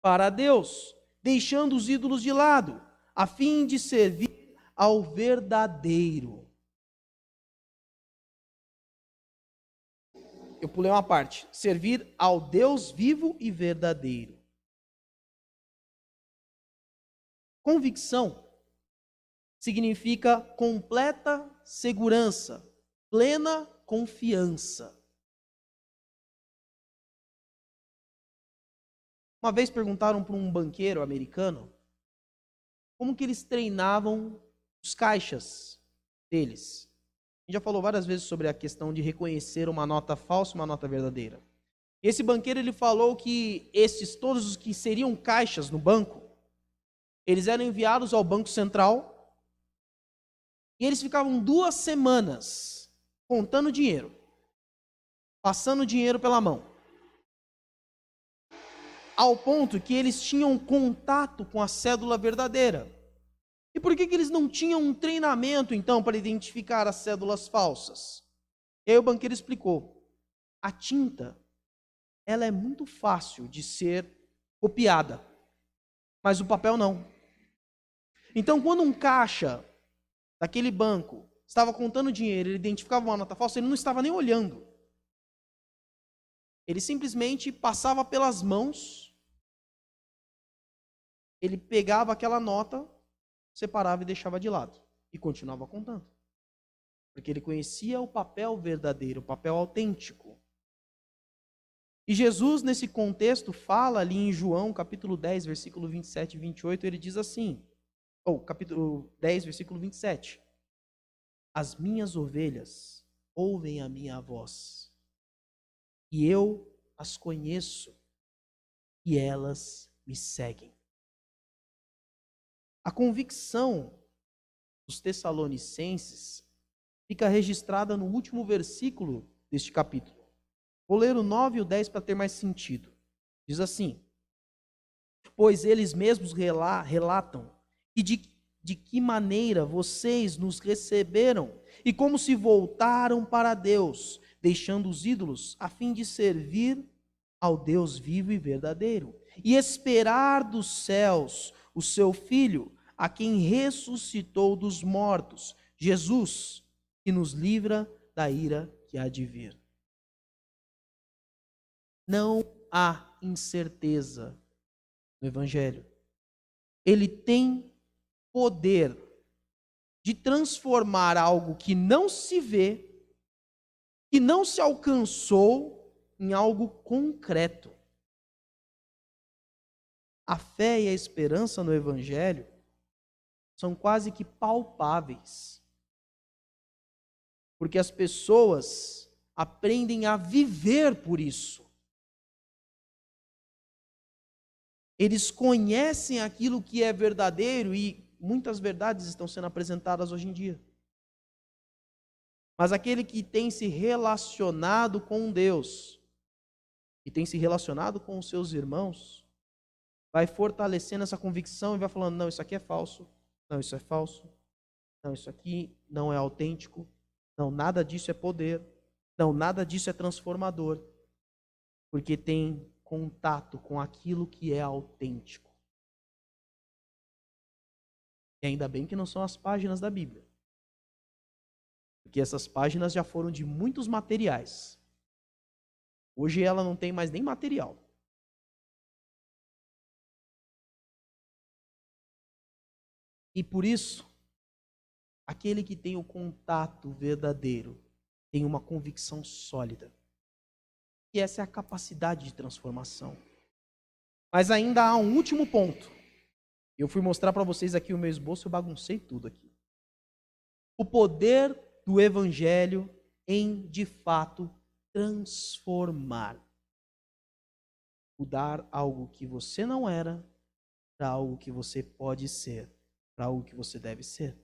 para Deus, deixando os ídolos de lado, a fim de servir ao verdadeiro. Eu pulei uma parte. Servir ao Deus vivo e verdadeiro. Convicção significa completa segurança, plena confiança. Uma vez perguntaram para um banqueiro americano como que eles treinavam os caixas deles. A gente já falou várias vezes sobre a questão de reconhecer uma nota falsa e uma nota verdadeira. E esse banqueiro, ele falou que todos os que seriam caixas no banco, eles eram enviados ao Banco Central e eles ficavam 2 semanas contando dinheiro, passando dinheiro pela mão, ao ponto que eles tinham contato com a cédula verdadeira. E por que eles não tinham um treinamento, então, para identificar as cédulas falsas? E aí o banqueiro explicou. A tinta, ela é muito fácil de ser copiada, mas o papel não. Então, quando um caixa daquele banco estava contando dinheiro, ele identificava uma nota falsa, ele não estava nem olhando. Ele simplesmente passava pelas mãos, ele pegava aquela nota, separava e deixava de lado. E continuava contando. Porque ele conhecia o papel verdadeiro, o papel autêntico. E Jesus, nesse contexto, fala ali em João, capítulo 10, versículo 27 e 28, ele diz assim, capítulo 10, versículo 27. As minhas ovelhas ouvem a minha voz, e eu as conheço, e elas me seguem. A convicção dos Tessalonicenses fica registrada no último versículo deste capítulo. Vou ler o 9 e o 10 para ter mais sentido. Diz assim: pois eles mesmos relatam e de que maneira vocês nos receberam e como se voltaram para Deus, deixando os ídolos a fim de servir ao Deus vivo e verdadeiro e esperar dos céus o seu Filho, a quem ressuscitou dos mortos, Jesus, que nos livra da ira que há de vir. Não há incerteza no Evangelho. Ele tem poder de transformar algo que não se vê, que não se alcançou, em algo concreto. a fé e a esperança no Evangelho são quase que palpáveis. Porque as pessoas aprendem a viver por isso. Eles conhecem aquilo que é verdadeiro e muitas verdades estão sendo apresentadas hoje em dia. Mas aquele que tem se relacionado com Deus e tem se relacionado com os seus irmãos, vai fortalecendo essa convicção e vai falando, não, isso aqui é falso, não, isso é falso, não, isso aqui não é autêntico, não, nada disso é poder, não, nada disso é transformador, porque tem contato com aquilo que é autêntico. E ainda bem que não são as páginas da Bíblia. Porque essas páginas já foram de muitos materiais. Hoje ela não tem mais nem material. E por isso, aquele que tem o contato verdadeiro tem uma convicção sólida. E essa é a capacidade de transformação. Mas ainda há um último ponto. Eu fui mostrar para vocês aqui o meu esboço, eu baguncei tudo aqui. O poder do Evangelho em, de fato, transformar. Mudar algo que você não era para algo que você pode ser, para algo que você deve ser.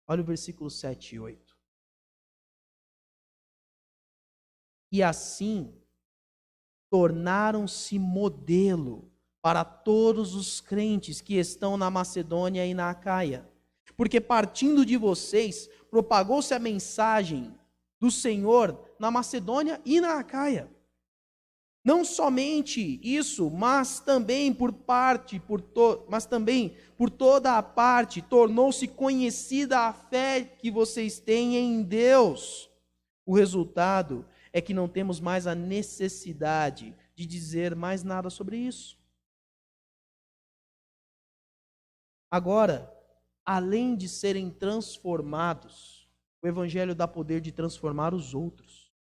Olha o versículo 7 e 8. E assim, tornaram-se modelo para todos os crentes que estão na Macedônia e na Acaia. Porque partindo de vocês, propagou-se a mensagem do Senhor na Macedônia e na Acaia. Não somente isso, mas também por toda a parte, tornou-se conhecida a fé que vocês têm em Deus. O resultado é que não temos mais a necessidade de dizer mais nada sobre isso. Agora, além de serem transformados, o Evangelho dá poder de transformar os outros.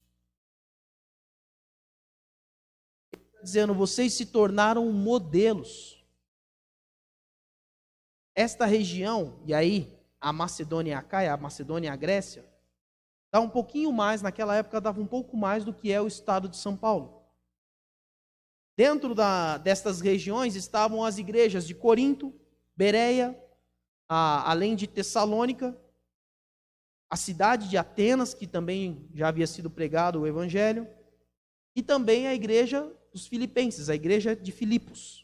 Ele está dizendo, vocês se tornaram modelos. Esta região, e aí a Macedônia e a Acaia, a Macedônia e a Grécia, dá um pouquinho mais, naquela época dava um pouco mais do que é o estado de São Paulo. Dentro destas regiões estavam as igrejas de Corinto, Bereia, além de Tessalônica, a cidade de Atenas, que também já havia sido pregado o Evangelho, e também a igreja dos Filipenses, a igreja de Filipos.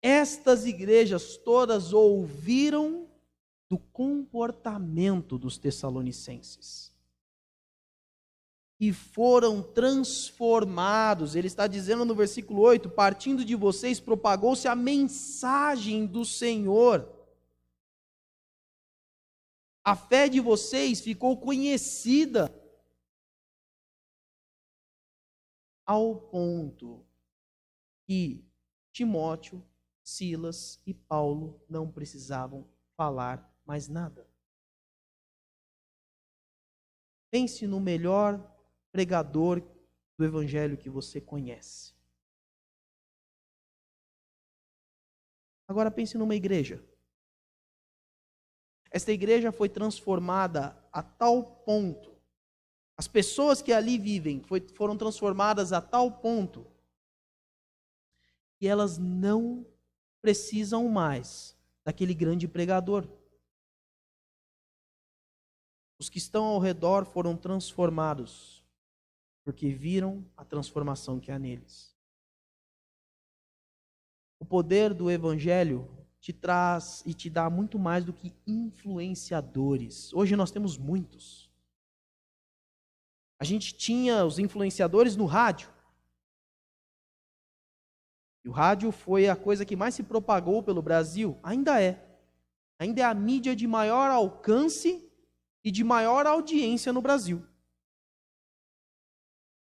Estas igrejas todas ouviram do comportamento dos tessalonicenses e foram transformados. Ele está dizendo no versículo 8, partindo de vocês propagou-se a mensagem do Senhor. A fé de vocês ficou conhecida ao ponto que Timóteo, Silas e Paulo não precisavam falar mais nada. Pense no melhor pregador do Evangelho que você conhece. Agora pense numa igreja. Esta igreja foi transformada a tal ponto, as pessoas que ali vivem foram transformadas a tal ponto, que elas não precisam mais daquele grande pregador. Os que estão ao redor foram transformados, porque viram a transformação que há neles. O poder do Evangelho te traz e te dá muito mais do que influenciadores. Hoje nós temos muitos. A gente tinha os influenciadores no rádio. E o rádio foi a coisa que mais se propagou pelo Brasil. Ainda é. Ainda é a mídia de maior alcance e de maior audiência no Brasil.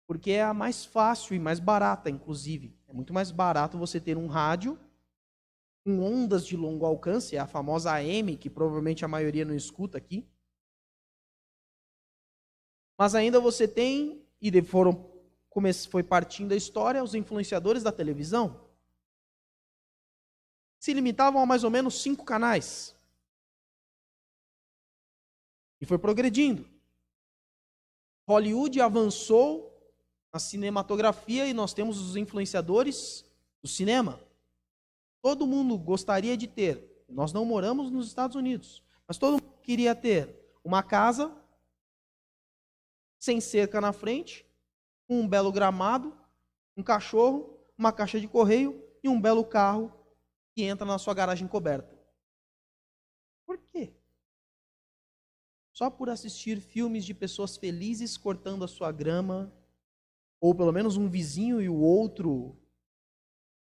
Porque é a mais fácil e mais barata, inclusive. É muito mais barato você ter um rádio com ondas de longo alcance, é a famosa AM, que provavelmente a maioria não escuta aqui. Mas ainda você tem, e foi partindo a história, os influenciadores da televisão. se limitavam a mais ou menos 5 canais. E foi progredindo. Hollywood avançou na cinematografia e nós temos os influenciadores do cinema. Todo mundo gostaria de ter. Nós não moramos nos Estados Unidos, mas todo mundo queria ter uma casa sem cerca na frente, um belo gramado, um cachorro, uma caixa de correio e um belo carro que entra na sua garagem coberta. Por quê? Só por assistir filmes de pessoas felizes cortando a sua grama, ou pelo menos um vizinho e o outro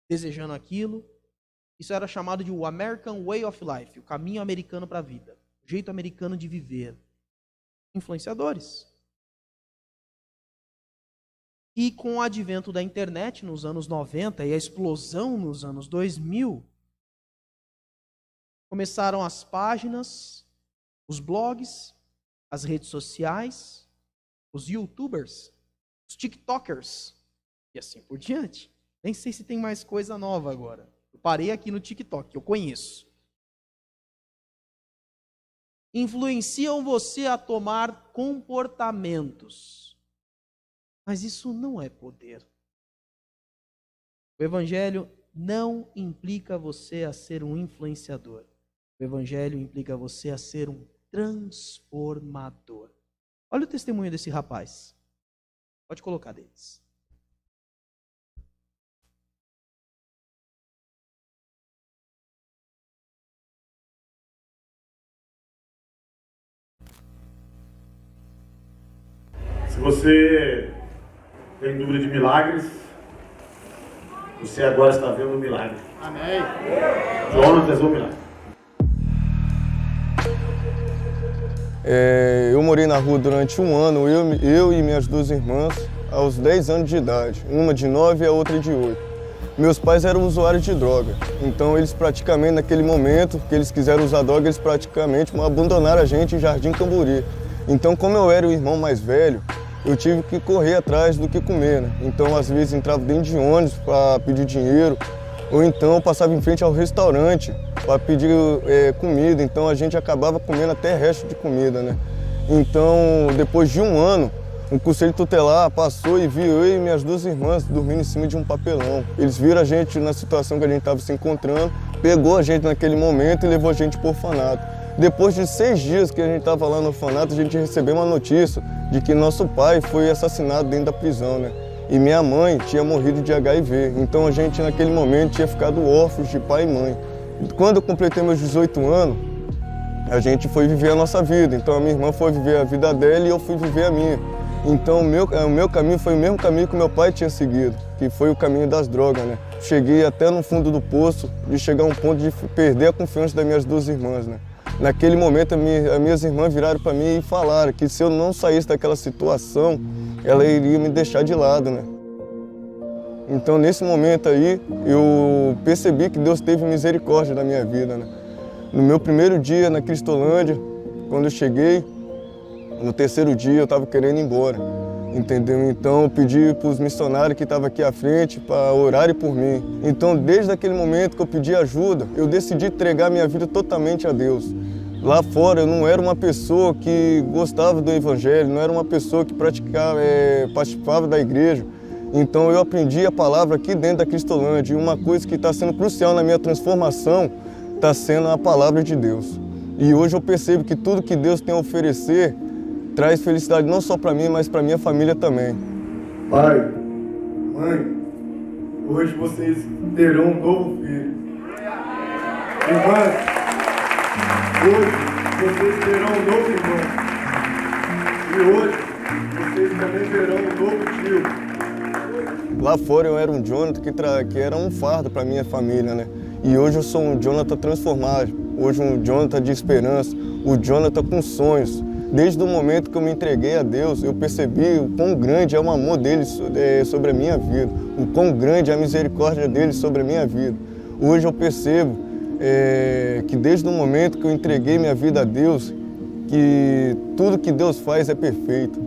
desejando aquilo. Isso era chamado de o American Way of Life, o caminho americano para a vida, o jeito americano de viver. Influenciadores. E com o advento da internet nos anos 90 e a explosão nos anos 2000, começaram as páginas, os blogs, as redes sociais, os youtubers, os tiktokers e assim por diante. Nem sei se tem mais coisa nova agora. Eu parei aqui no TikTok, eu conheço. Influenciam você a tomar comportamentos. Mas isso não é poder. O Evangelho não implica você a ser um influenciador. O Evangelho implica você a ser um transformador. Olha o testemunho desse rapaz. Pode colocar deles. Se você tem dúvida de milagres, você agora está vendo um milagre. Amém. Jonatas é um milagre. Eu morei na rua durante um ano, eu e minhas 2 irmãs, aos 10 anos de idade. Uma de 9 e a outra de 8. Meus pais eram usuários de droga, então eles praticamente, naquele momento que eles quiseram usar droga, eles praticamente abandonaram a gente em Jardim Camburi. Então, como eu era o irmão mais velho, eu tive que correr atrás do que comer, né? Então, às vezes, entrava dentro de ônibus para pedir dinheiro, ou então passava em frente ao restaurante para pedir comida. Então, a gente acabava comendo até resto de comida, né? Então, depois de um ano, o conselho tutelar passou e viu eu e minhas 2 irmãs dormindo em cima de um papelão. Eles viram a gente na situação que a gente estava se encontrando, pegou a gente naquele momento e levou a gente para o orfanato. Depois de 6 dias que a gente estava lá no orfanato, a gente recebeu uma notícia de que nosso pai foi assassinado dentro da prisão, né? E minha mãe tinha morrido de HIV. Então a gente, naquele momento, tinha ficado órfãos de pai e mãe. Quando eu completei meus 18 anos, a gente foi viver a nossa vida. Então a minha irmã foi viver a vida dela e eu fui viver a minha. Então o meu caminho foi o mesmo caminho que meu pai tinha seguido, que foi o caminho das drogas, né? Cheguei até no fundo do poço de chegar a um ponto de perder a confiança das minhas 2 irmãs, né? Naquele momento, as minhas irmãs viraram para mim e falaram que se eu não saísse daquela situação, ela iria me deixar de lado, né? Então, nesse momento aí, eu percebi que Deus teve misericórdia da minha vida, né? No meu primeiro dia na Cristolândia, quando eu cheguei, no 3º dia eu estava querendo ir embora, entendeu? Então, eu pedi para os missionários que estavam aqui à frente para orarem por mim. Então, desde aquele momento que eu pedi ajuda, eu decidi entregar minha vida totalmente a Deus. Lá fora eu não era uma pessoa que gostava do Evangelho, não era uma pessoa que participava da igreja. Então eu aprendi a palavra aqui dentro da Cristolândia. E uma coisa que está sendo crucial na minha transformação está sendo a palavra de Deus. E hoje eu percebo que tudo que Deus tem a oferecer traz felicidade não só para mim, mas para minha família também. Pai, mãe, hoje vocês terão um novo filho. Irmãs, hoje vocês terão um novo irmão. E hoje vocês também terão um novo tio. Lá fora eu era um Jonathan que era um fardo para minha família, né? E hoje eu sou um Jonathan transformado. Hoje um Jonathan de esperança, um Jonathan com sonhos. Desde o momento que eu me entreguei a Deus, eu percebi o quão grande é o amor dele sobre a minha vida, o quão grande é a misericórdia dele sobre a minha vida. Hoje eu percebo que desde o momento que eu entreguei minha vida a Deus, que tudo que Deus faz é perfeito.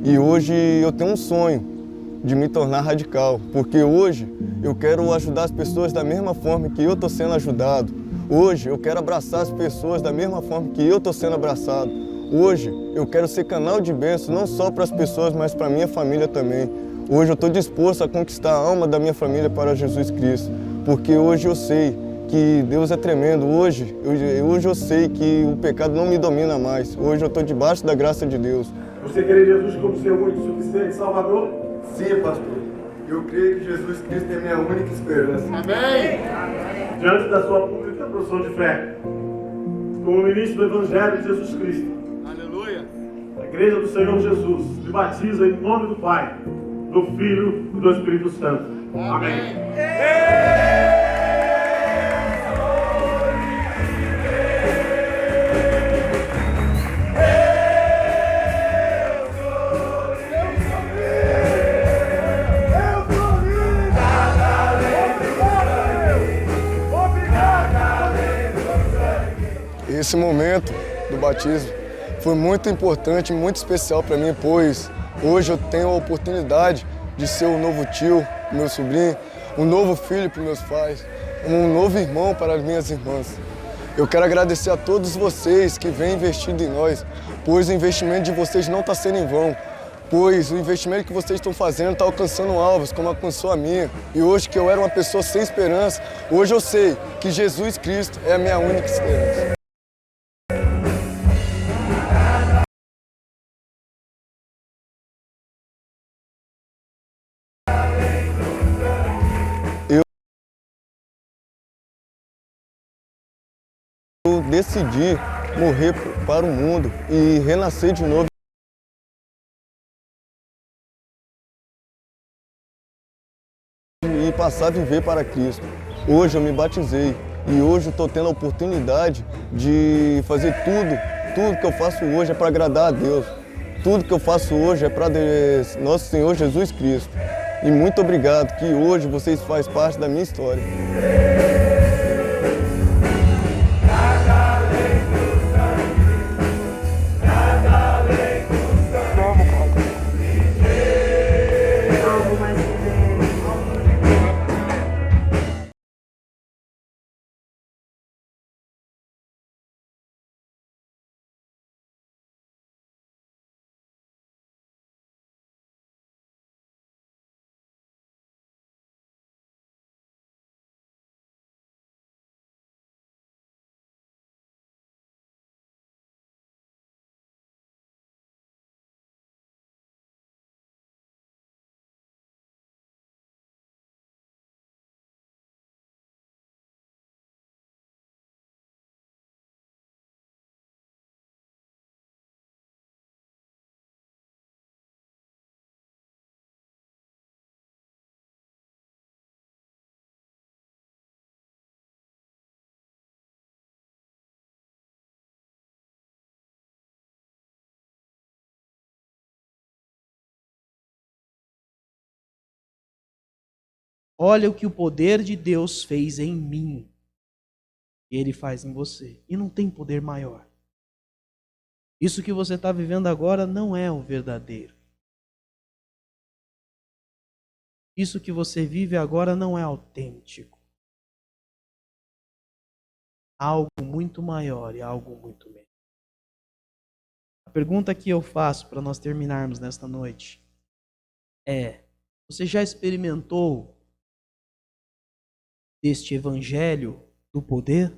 E hoje eu tenho um sonho de me tornar radical, porque hoje eu quero ajudar as pessoas da mesma forma que eu estou sendo ajudado. Hoje eu quero abraçar as pessoas da mesma forma que eu estou sendo abraçado. Hoje eu quero ser canal de bênção não só para as pessoas, mas para a minha família também. Hoje eu estou disposto a conquistar a alma da minha família para Jesus Cristo, porque hoje eu sei que Deus é tremendo. Hoje eu sei que o pecado não me domina mais. Hoje eu estou debaixo da graça de Deus. Você crê em Jesus como seu único, suficiente Salvador? Sim, pastor. Eu creio que Jesus Cristo é minha única esperança. Amém! Diante da sua pública profissão de fé, como ministro do Evangelho de Jesus Cristo, aleluia! A Igreja do Senhor Jesus me batiza em nome do Pai, do Filho e do Espírito Santo. Amém! Esse momento do batismo foi muito importante, muito especial para mim, pois hoje eu tenho a oportunidade de ser um novo tio para meu sobrinho, um novo filho para meus pais, um novo irmão para as minhas irmãs. Eu quero agradecer a todos vocês que vêm investindo em nós, pois o investimento de vocês não está sendo em vão, pois o investimento que vocês estão fazendo está alcançando alvos, como alcançou a minha. E hoje que eu era uma pessoa sem esperança, hoje eu sei que Jesus Cristo é a minha única esperança. Eu decidi morrer para o mundo e renascer de novo. E passar a viver para Cristo. Hoje eu me batizei e hoje eu estou tendo a oportunidade de fazer tudo que eu faço hoje é para agradar a Deus. Tudo que eu faço hoje é para nosso Senhor Jesus Cristo. E muito obrigado que hoje vocês fazem parte da minha história. Olha o que o poder de Deus fez em mim. E Ele faz em você. E não tem poder maior. Isso que você está vivendo agora não é o verdadeiro. Isso que você vive agora não é autêntico. Há algo muito maior e algo muito melhor. A pergunta que eu faço para nós terminarmos nesta noite é: você já experimentou deste evangelho do poder?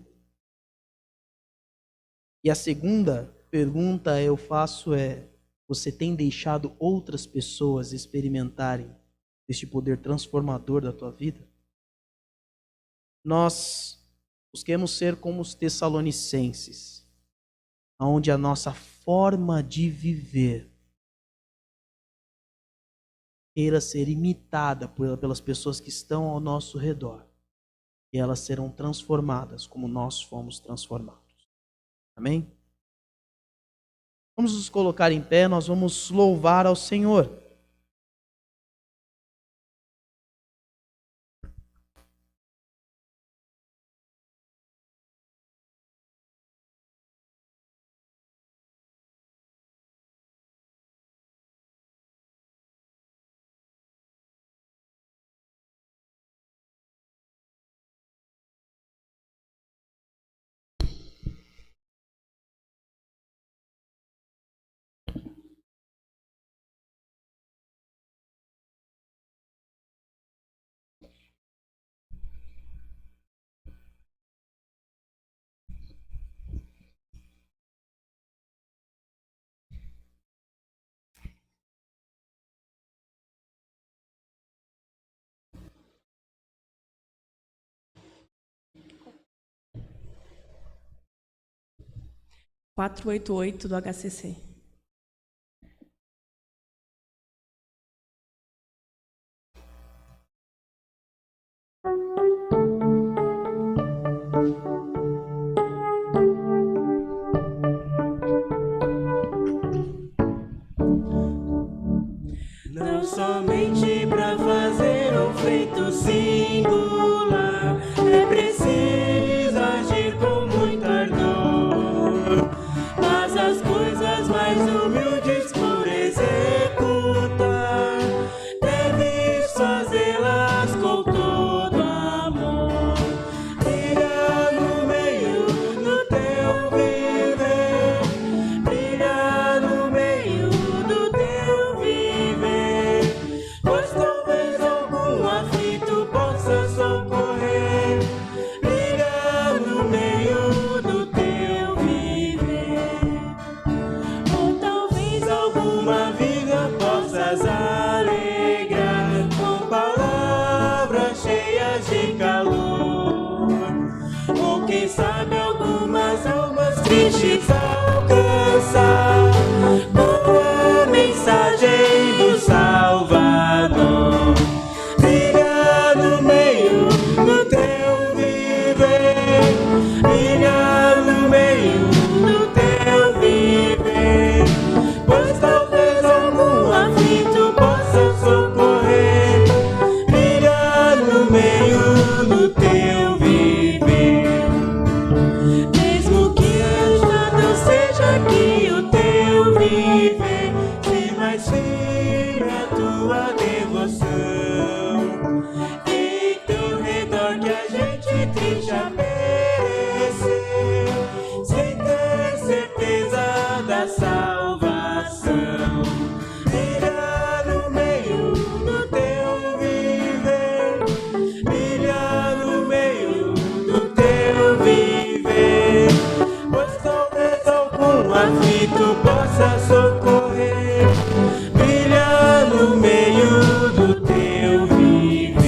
E a segunda pergunta eu faço é: você tem deixado outras pessoas experimentarem este poder transformador da tua vida? Nós busquemos ser como os tessalonicenses, onde a nossa forma de viver queira ser imitada pelas pessoas que estão ao nosso redor, e elas serão transformadas como nós fomos transformados. Amém? Vamos nos colocar em pé, nós vamos louvar ao Senhor. 488 do HCC. Não somente para fazer um feito singular, é preciso agir com muito ardor, mas as coisas mais humildes por executar, deves fazê-las com todo amor. Brilha no meio do teu viver, brilha no meio do teu viver, pois talvez algum aflito possa socorrer. Brilha no meio do teu viver, ou talvez alguma vida possas alegrar com palavras cheias de calor, ou quem sabe algumas almas tristes alcançar com a mensagem do Salvador. Brilha no meio do teu viver, brilha no meio do teu viver, pois talvez algum aflito possa socorrer. Brilha no meio do teu viver, mesmo que agitado seja aqui o teu viver, se mais firme a tua devoção, em teu redor que a gente triste a perecer, sem ter certeza da salvação. Brilha no meio do teu viver, brilha no meio do teu viver, pois talvez algum aflito possa socorrer. Brilha no meio do teu viver.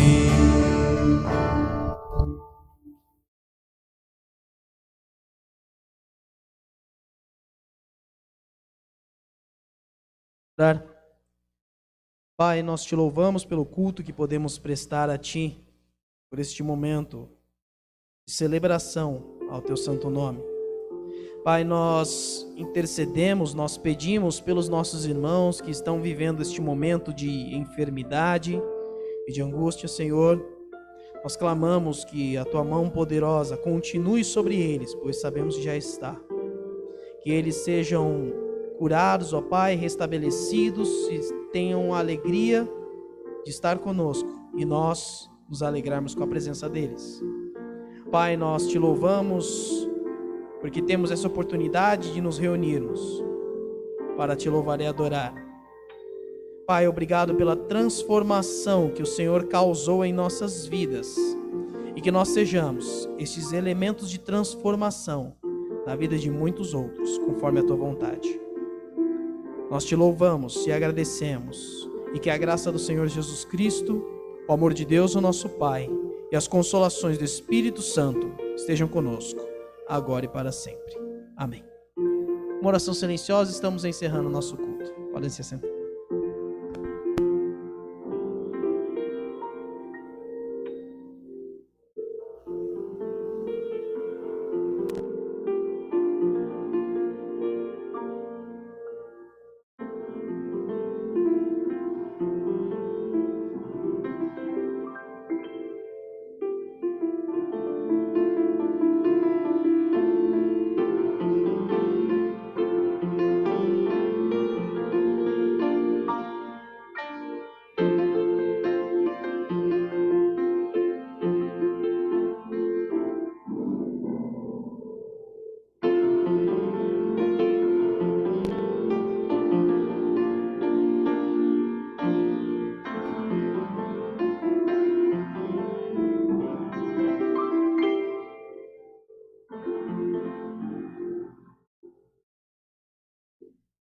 Orar. Pai, nós te louvamos pelo culto que podemos prestar a Ti, por este momento de celebração ao Teu santo nome. Pai, nós intercedemos, nós pedimos pelos nossos irmãos que estão vivendo este momento de enfermidade e de angústia, Senhor. Nós clamamos que a Tua mão poderosa continue sobre eles, pois sabemos que já está. Que eles sejam curados, ó Pai, restabelecidos e tenham a alegria de estar conosco e nós nos alegrarmos com a presença deles. Pai, nós te louvamos porque temos essa oportunidade de nos reunirmos para te louvar e adorar. Pai, obrigado pela transformação que o Senhor causou em nossas vidas e que nós sejamos esses elementos de transformação na vida de muitos outros, conforme a tua vontade. Nós te louvamos e agradecemos, e que a graça do Senhor Jesus Cristo, o amor de Deus, o nosso Pai, e as consolações do Espírito Santo estejam conosco, agora e para sempre. Amém. Uma oração silenciosa, estamos encerrando o nosso culto. Podem se assentar.